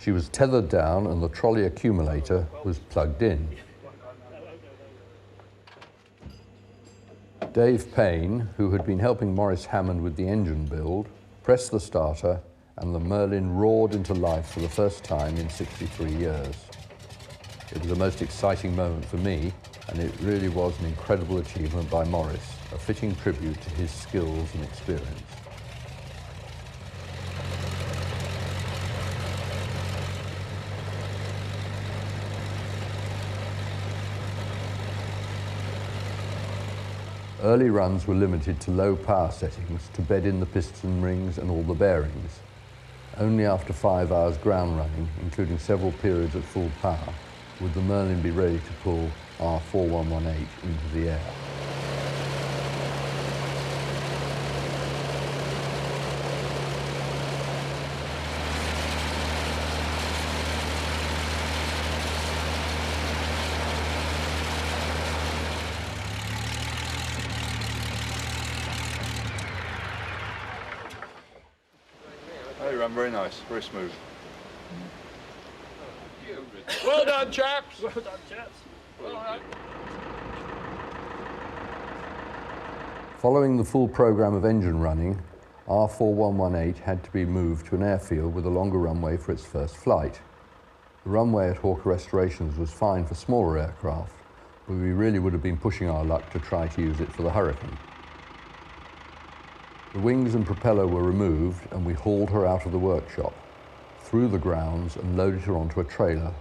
She was tethered down and the trolley accumulator was plugged in. Dave Payne, who had been helping Maurice Hammond with the engine build, pressed the starter and the Merlin roared into life for the first time in 63 years. It was the most exciting moment for me, and it really was an incredible achievement by Maurice, a fitting tribute to his skills and experience. Early runs were limited to low power settings to bed in the piston rings and all the bearings. Only after 5 hours ground running, including several periods at full power, would the Merlin be ready to pull R4118 into the air. Very nice, very smooth. Well done, chaps! Well done, chaps. Well done. Following the full programme of engine running, R4118 had to be moved to an airfield with a longer runway for its first flight. The runway at Hawker Restorations was fine for smaller aircraft, but we really would have been pushing our luck to try to use it for the Hurricane. The wings and propeller were removed and we hauled her out of the workshop, through the grounds and loaded her onto a trailer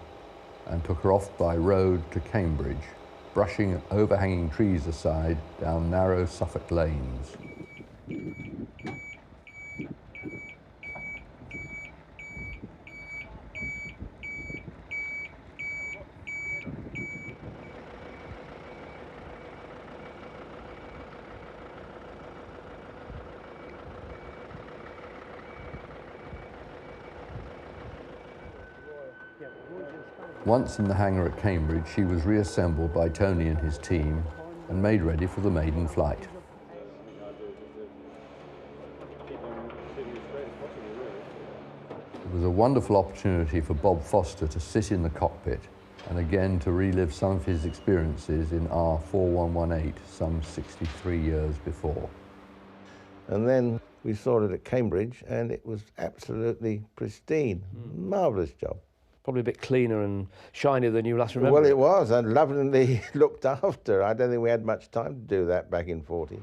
and took her off by road to Cambridge, brushing overhanging trees aside down narrow Suffolk lanes. Once in the hangar at Cambridge, she was reassembled by Tony and his team and made ready for the maiden flight. It was a wonderful opportunity for Bob Foster to sit in the cockpit and again to relive some of his experiences in R4118 some 63 years before. And then we saw it at Cambridge and it was absolutely pristine. Marvellous job. Probably a bit cleaner and shinier than you last remember. Well, it was, and lovingly looked after. I don't think we had much time to do that back in 40.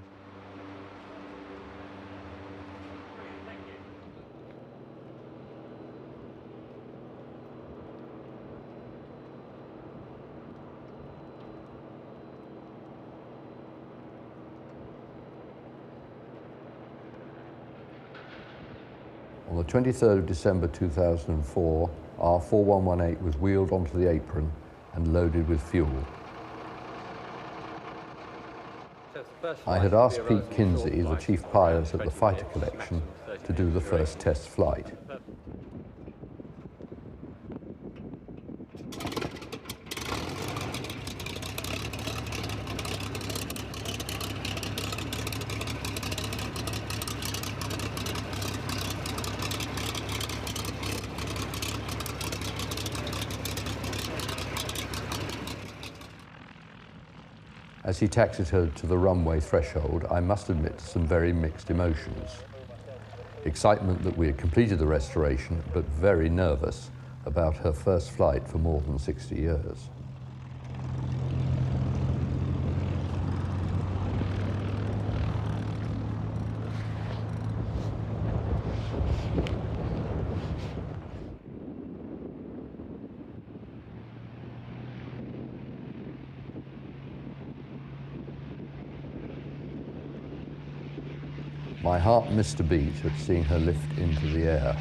On the 23rd of December 2004, R4118 was wheeled onto the apron and loaded with fuel. I had asked Pete Kinsey, the chief pilot at the fighter collection, to do the first test flight. As he taxied her to the runway threshold, I must admit some very mixed emotions. Excitement that we had completed the restoration, but very nervous about her first flight for more than 60 years. My heart missed a beat at seeing her lift into the air.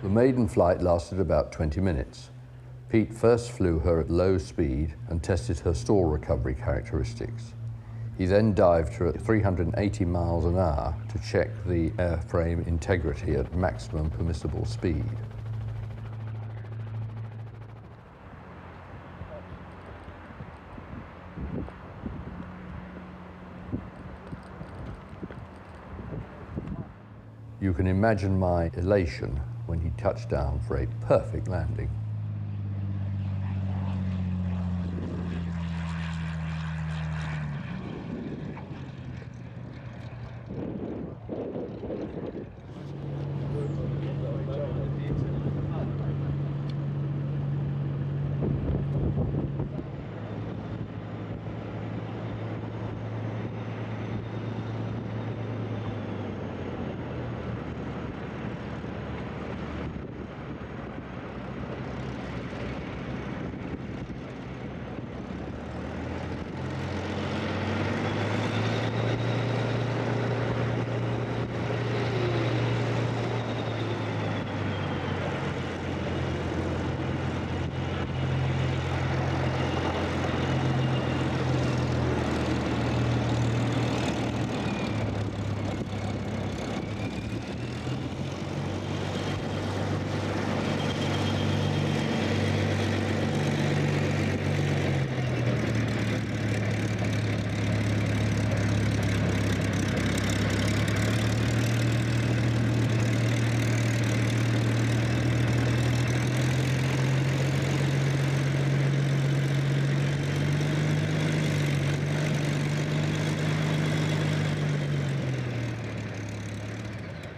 The maiden flight lasted about 20 minutes. Pete first flew her at low speed and tested her stall recovery characteristics. He then dived her at 380 miles an hour to check the airframe integrity at maximum permissible speed. You can imagine my elation when he touched down for a perfect landing.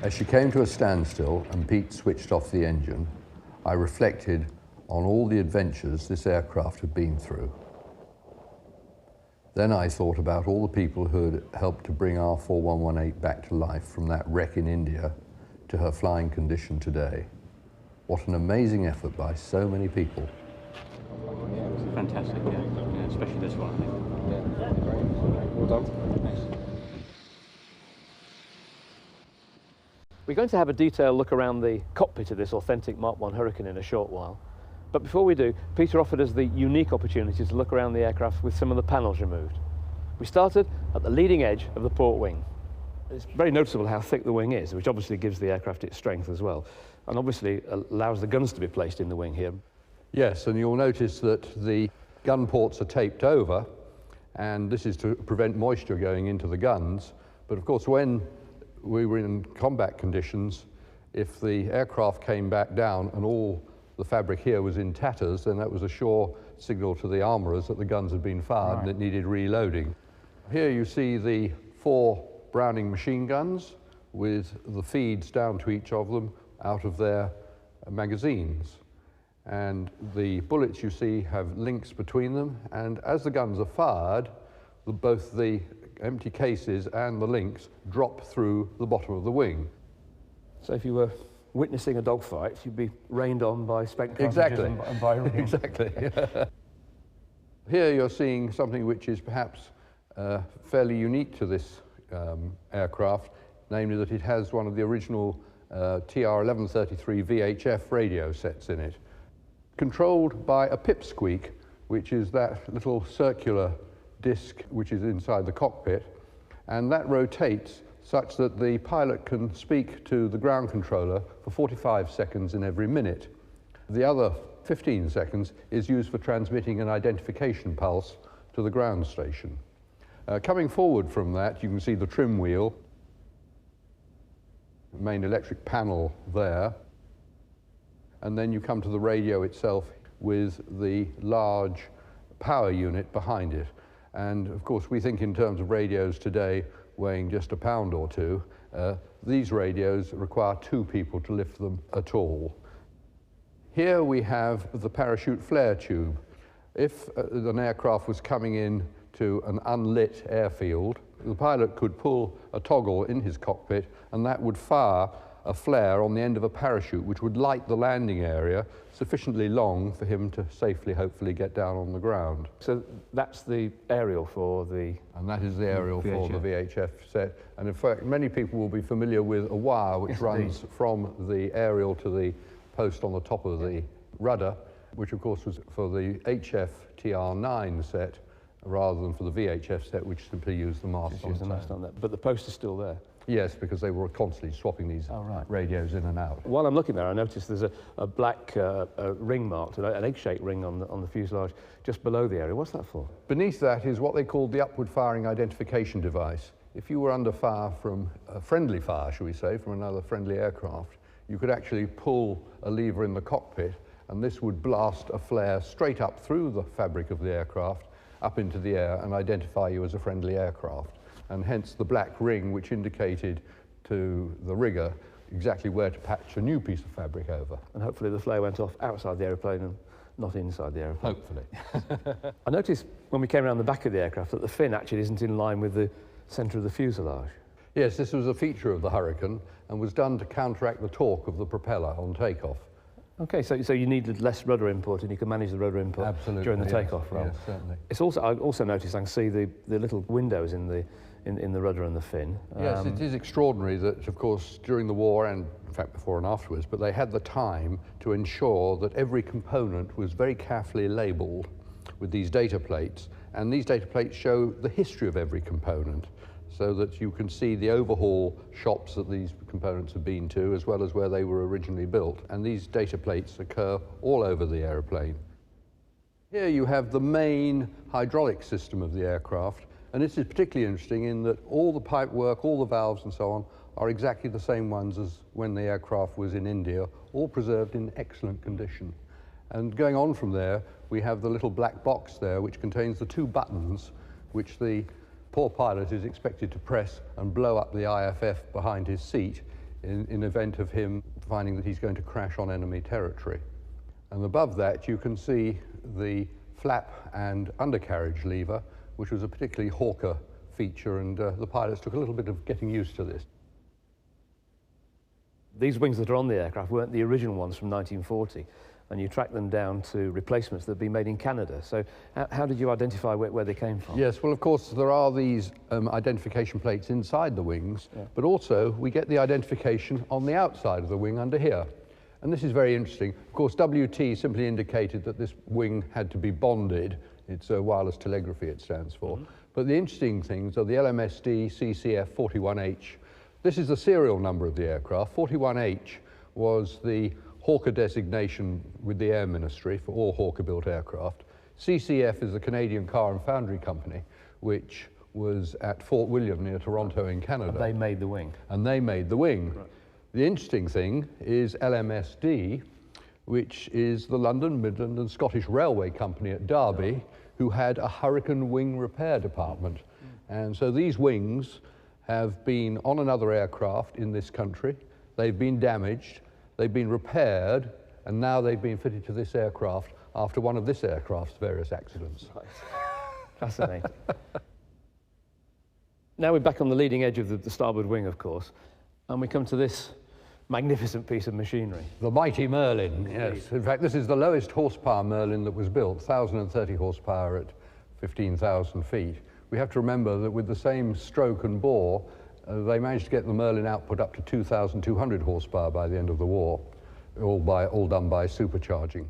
As she came to a standstill and Pete switched off the engine, I reflected on all the adventures this aircraft had been through. Then I thought about all the people who had helped to bring R4118 back to life from that wreck in India to her flying condition today. What an amazing effort by so many people. Fantastic, yeah, especially this one, I think. Yeah, great. Well done. Thanks. We're going to have a detailed look around the cockpit of this authentic Mark I Hurricane in a short while. But before we do, Peter offered us the unique opportunity to look around the aircraft with some of the panels removed. We started at the leading edge of the port wing. It's very noticeable how thick the wing is, which obviously gives the aircraft its strength as well, and obviously allows the guns to be placed in the wing here. Yes, and you'll notice that the gun ports are taped over, and this is to prevent moisture going into the guns. But of course, when we were in combat conditions, if the aircraft came back down and all the fabric here was in tatters, then that was a sure signal to the armourers that the guns had been fired and it needed reloading. Here you see the 4 Browning machine guns with the feeds down to each of them out of their magazines. And the bullets you see have links between them, and as the guns are fired, both the empty cases and the links drop through the bottom of the wing. So if you were witnessing a dogfight, you'd be rained on by spent Exactly. and by Exactly. Yeah. Here you're seeing something which is perhaps fairly unique to this aircraft, namely that it has one of the original TR-1133 VHF radio sets in it, controlled by a pipsqueak, which is that little circular disc which is inside the cockpit, and that rotates such that the pilot can speak to the ground controller for 45 seconds in every minute. The other 15 seconds is used for transmitting an identification pulse to the ground station. Coming forward from that, you can see the trim wheel, main electric panel there, and then you come to the radio itself with the large power unit behind it. And of course, we think in terms of radios today weighing just a pound or 2. These radios require 2 people to lift them at all. Here we have the parachute flare tube. If an aircraft was coming in to an unlit airfield, the pilot could pull a toggle in his cockpit and that would fire a flare on the end of a parachute which would light the landing area sufficiently long for him to safely, hopefully, get down on the ground. So that's the aerial for the... And that is the aerial for the VHF set. And in fact, many people will be familiar with a wire which runs from the aerial to the post on the top of the rudder, which of course was for the HF TR9 set, rather than for the VHF set, which simply used the mast on that. But the post is still there? Yes, because they were constantly swapping these radios in and out. While I'm looking there, I noticed there's a black ring marked, an egg-shaped ring on the fuselage just below the area. What's that for? Beneath that is what they call the upward firing identification device. If you were under fire from a friendly fire, shall we say, from another friendly aircraft, you could actually pull a lever in the cockpit, and this would blast a flare straight up through the fabric of the aircraft, up into the air, and identify you as a friendly aircraft. And hence the black ring which indicated to the rigger exactly where to patch a new piece of fabric over. And hopefully the flare went off outside the aeroplane and not inside the aeroplane. Hopefully. I noticed when we came around the back of the aircraft that the fin actually isn't in line with the centre of the fuselage. Yes, this was a feature of the Hurricane and was done to counteract the torque of the propeller on takeoff. Okay, so you needed less rudder input, and you can manage the rudder input during the takeoff run. Yes, certainly. It's also, I also noticed I can see the little windows in the rudder and the fin. Yes, it is extraordinary that, of course, during the war, and in fact before and afterwards, but they had the time to ensure that every component was very carefully labelled with these data plates, and these data plates show the history of every component, so that you can see the overhaul shops that these components have been to, as well as where they were originally built. And these data plates occur all over the aeroplane. Here you have the main hydraulic system of the aircraft, and this is particularly interesting in that all the pipe work, all the valves and so on, are exactly the same ones as when the aircraft was in India, all preserved in excellent condition. And going on from there, we have the little black box there, which contains the 2 buttons, which the poor pilot is expected to press and blow up the IFF behind his seat in event of him finding that he's going to crash on enemy territory. And above that, you can see the flap and undercarriage lever, which was a particularly hawker feature, and the pilots took a little bit of getting used to this. These wings that are on the aircraft weren't the original ones from 1940. and you tracked them down to replacements that had been made in Canada. So how did you identify where they came from? Yes, well, of course, there are these identification plates inside the wings, but also we get the identification on the outside of the wing under here. And this is very interesting. Of course, WT simply indicated that this wing had to be bonded. It's wireless telegraphy it stands for. But the interesting things are the LMSD CCF 41H. This is the serial number of the aircraft. 41H was the Hawker designation with the Air Ministry for all Hawker-built aircraft. CCF is the Canadian Car and Foundry Company, which was at Fort William near Toronto in Canada. And they made the wing. And they made the wing. Right. The interesting thing is LMSD, which is the London, Midland and Scottish Railway Company at Derby, who had a Hurricane wing repair department. And so these wings have been on another aircraft in this country. They've been damaged, they've been repaired, and now they've been fitted to this aircraft after one of this aircraft's various accidents. Right. Fascinating. Now we're back on the leading edge of the starboard wing, of course, and we come to this magnificent piece of machinery. The mighty Merlin, yes. In fact, this is the lowest horsepower Merlin that was built, 1,030 horsepower at 15,000 feet. We have to remember that with the same stroke and bore, they managed to get the Merlin output up to 2,200 horsepower by the end of the war, all done by supercharging.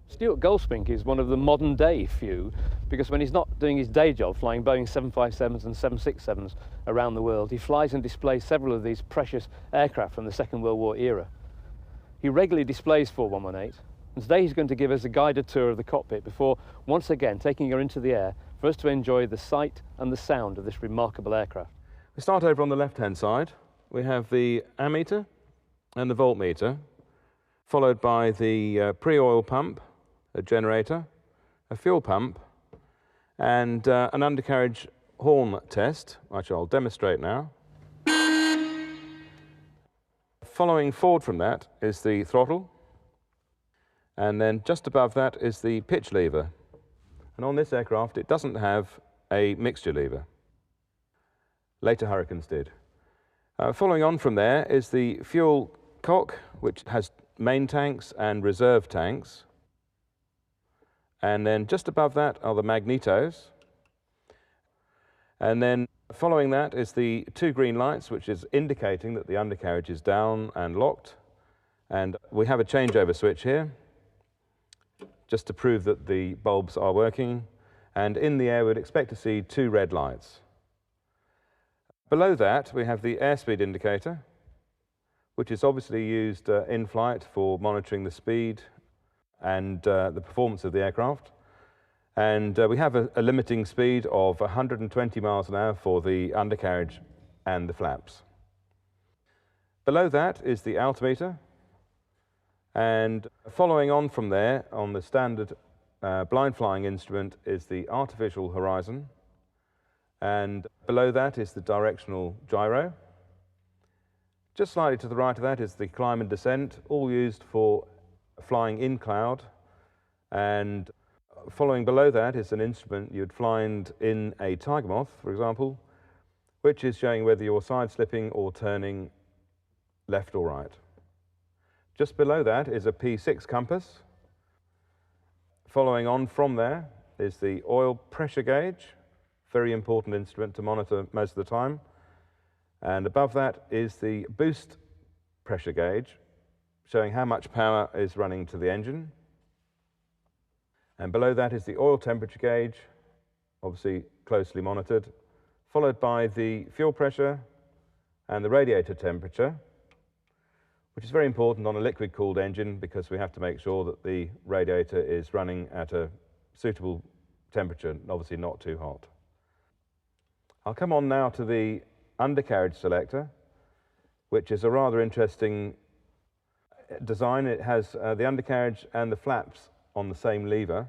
Stuart Goldsmink is one of the modern day few, because when he's not doing his day job flying Boeing 757s and 767s around the world, he flies and displays several of these precious aircraft from the Second World War era. He regularly displays 4118, and today he's going to give us a guided tour of the cockpit before once again taking her into the air for us to enjoy the sight and the sound of this remarkable aircraft. We start over on the left-hand side. We have the ammeter and the voltmeter, followed by the pre-oil pump, a generator, a fuel pump, and an undercarriage horn test, which I'll demonstrate now. Following forward from that is the throttle, and then just above that is the pitch lever. And on this aircraft, it doesn't have a mixture lever. Later Hurricanes did. Following on from there is the fuel cock, which has main tanks and reserve tanks. And then just above that are the magnetos. And then following that is the two green lights, which is indicating that the undercarriage is down and locked. And we have a changeover switch here, just to prove that the bulbs are working. And in the air, we'd expect to see two red lights. Below that, we have the airspeed indicator, which is obviously used in flight for monitoring the speed and the performance of the aircraft. And we have a limiting speed of 120 miles an hour for the undercarriage and the flaps. Below that is the altimeter, and following on from there, on the standard blind flying instrument, is the artificial horizon, and below that is the directional gyro. Just slightly to the right of that is the climb and descent, all used for flying in cloud, and following below that is an instrument you'd find in a Tiger Moth, for example, which is showing whether you're side slipping or turning left or right. Just below that is a P6 compass. Following on from there is the oil pressure gauge, very important instrument to monitor most of the time. And above that is the boost pressure gauge, showing how much power is running to the engine. And below that is the oil temperature gauge, obviously closely monitored, followed by the fuel pressure and the radiator temperature, which is very important on a liquid-cooled engine because we have to make sure that the radiator is running at a suitable temperature, obviously not too hot. I'll come on now to the undercarriage selector, which is a rather interesting design. It has the undercarriage and the flaps on the same lever,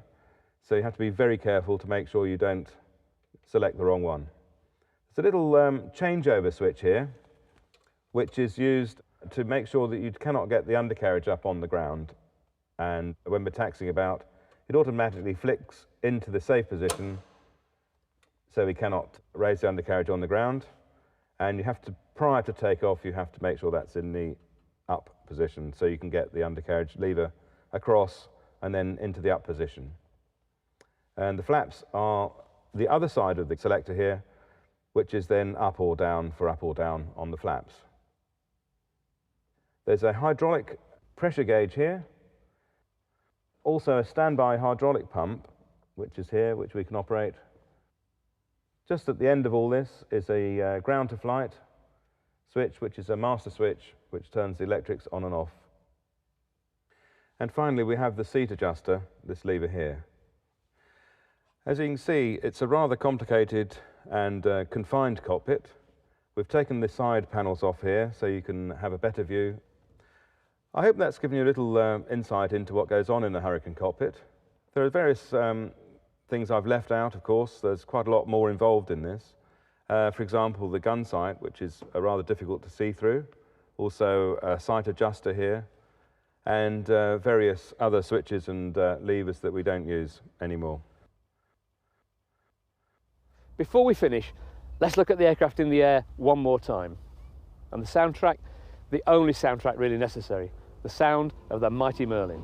so you have to be very careful to make sure you don't select the wrong one. There's a little changeover switch here, which is used to make sure that you cannot get the undercarriage up on the ground, and when we're taxiing about, it automatically flicks into the safe position so we cannot raise the undercarriage on the ground, and you have to prior to takeoff, you have to make sure that's in the up position so you can get the undercarriage lever across and then into the up position. And the flaps are the other side of the selector here, which is then up or down for up or down on the flaps. There's a hydraulic pressure gauge here, also a standby hydraulic pump, which is here, which we can operate. Just at the end of all this is a ground to flight switch, which is a master switch, which turns the electrics on and off. And finally, we have the seat adjuster, this lever here. As you can see, it's a rather complicated and confined cockpit. We've taken the side panels off here so you can have a better view. I hope that's given you a little insight into what goes on in the Hurricane cockpit. There are various things I've left out, of course. There's quite a lot more involved in this. For example, the gun sight, which is rather difficult to see through. Also, a sight adjuster here, and various other switches and levers that we don't use anymore. Before we finish, let's look at the aircraft in the air one more time. And the soundtrack, the only soundtrack really necessary, the sound of the mighty Merlin.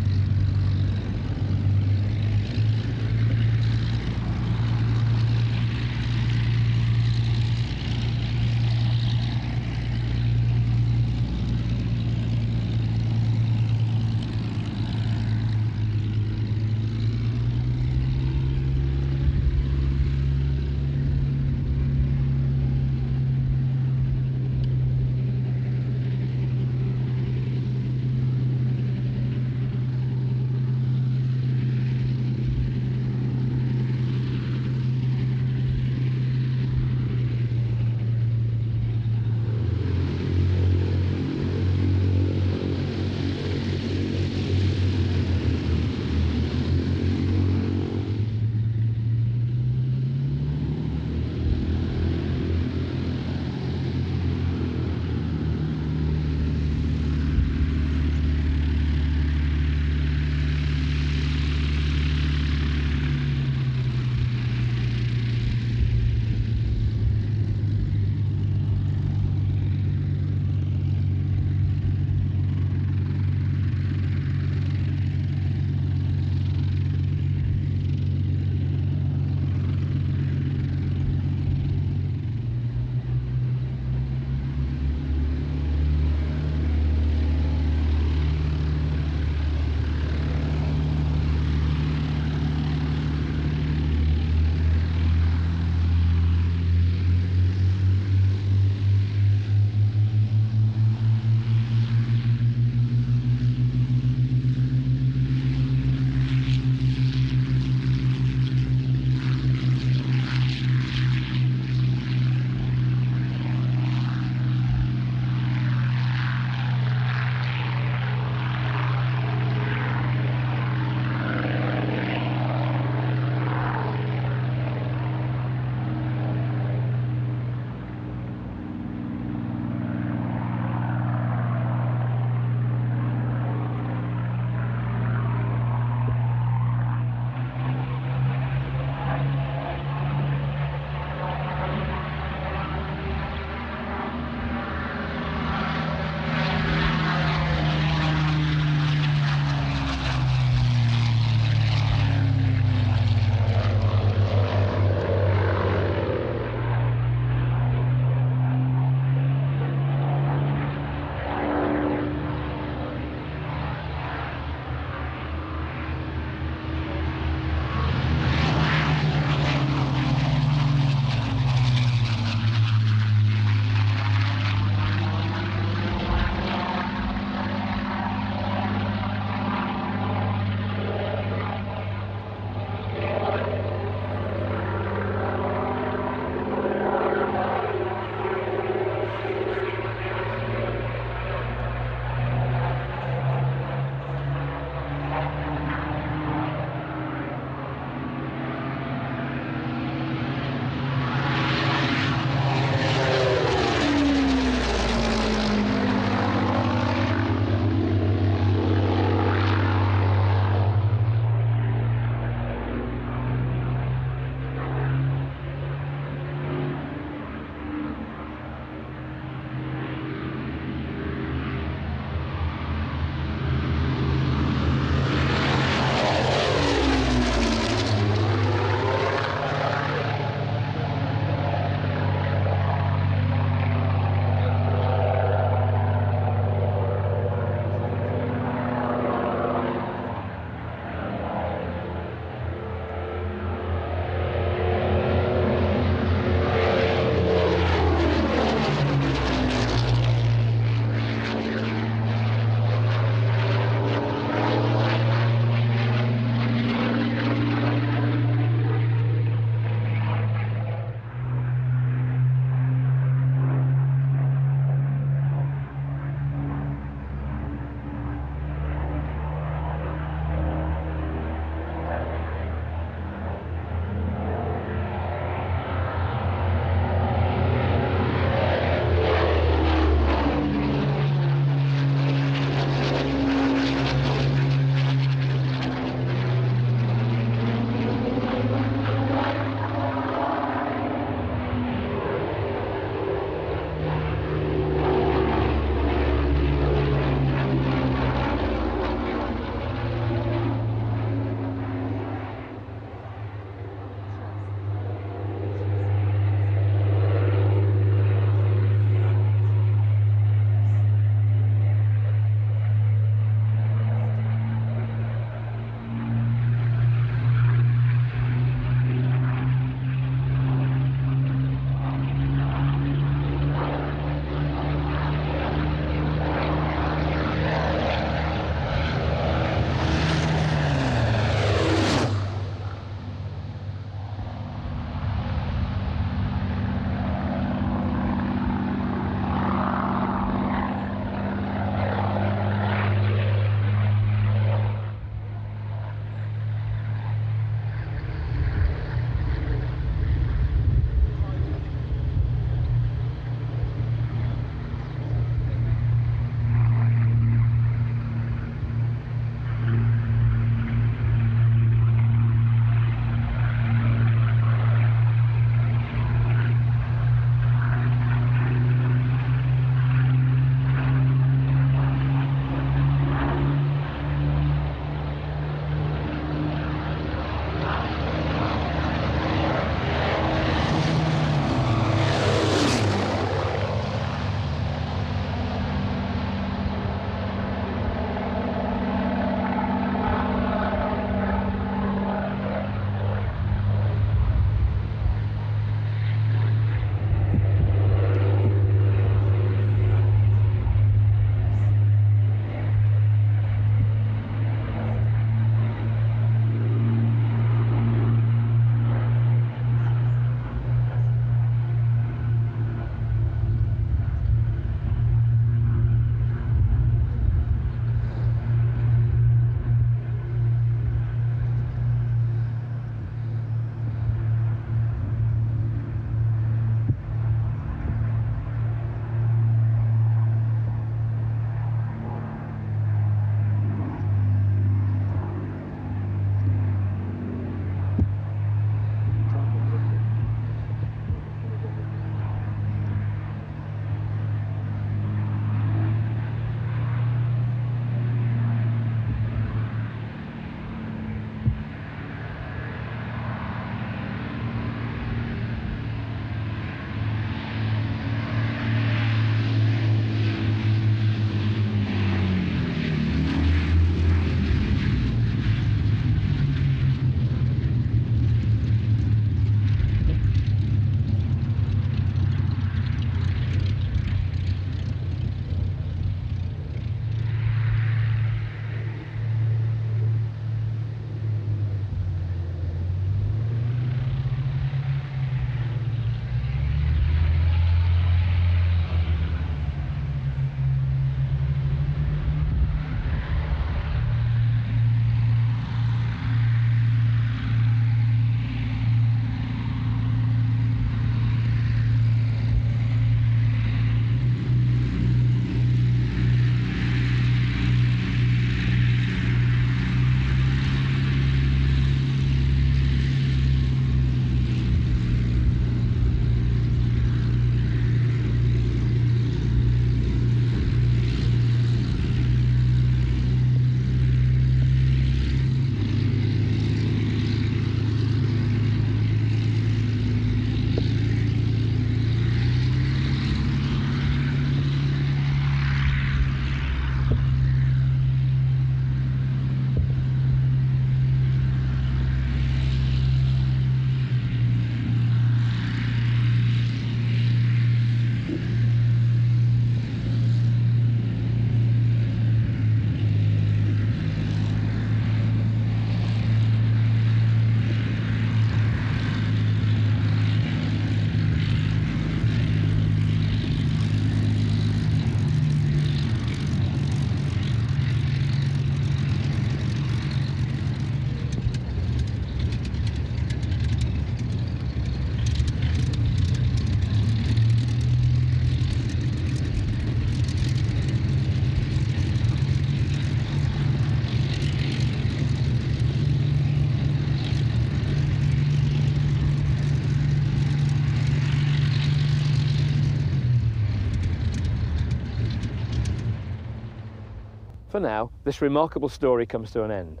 For now, this remarkable story comes to an end.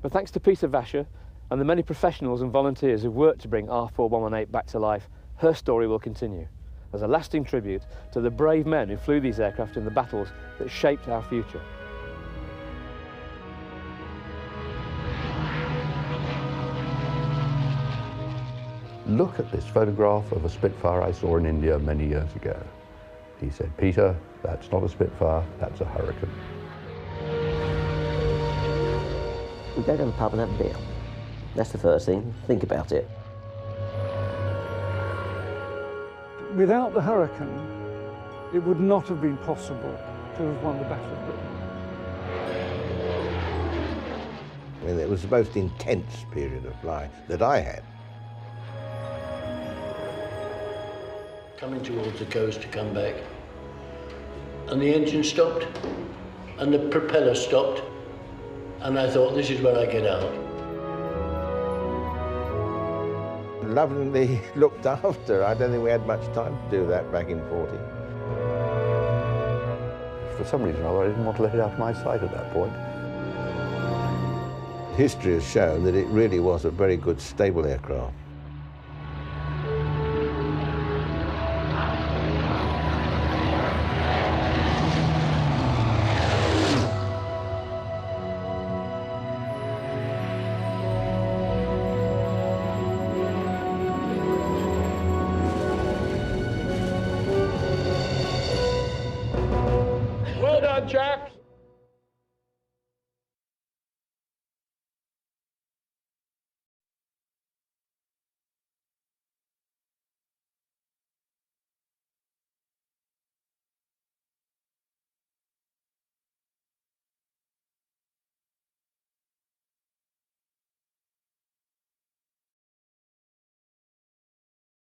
But thanks to Peter Vasher and the many professionals and volunteers who've worked to bring R4118 back to life, her story will continue as a lasting tribute to the brave men who flew these aircraft in the battles that shaped our future. Look at this photograph of a Spitfire I saw in India many years ago. He said, Peter, that's not a Spitfire, that's a Hurricane. We go down the pub and have a beer. That's the first thing. Think about it. Without the Hurricane, it would not have been possible to have won the Battle of Britain. I mean, it was the most intense period of flying that I had. Coming towards the coast to come back, and the engine stopped, and the propeller stopped, and I thought, this is where I get out. Lovingly looked after. I don't think we had much time to do that back in 40. For some reason or other, I didn't want to let it out of my sight at that point. History has shown that it really was a very good, stable aircraft. Well done, chaps.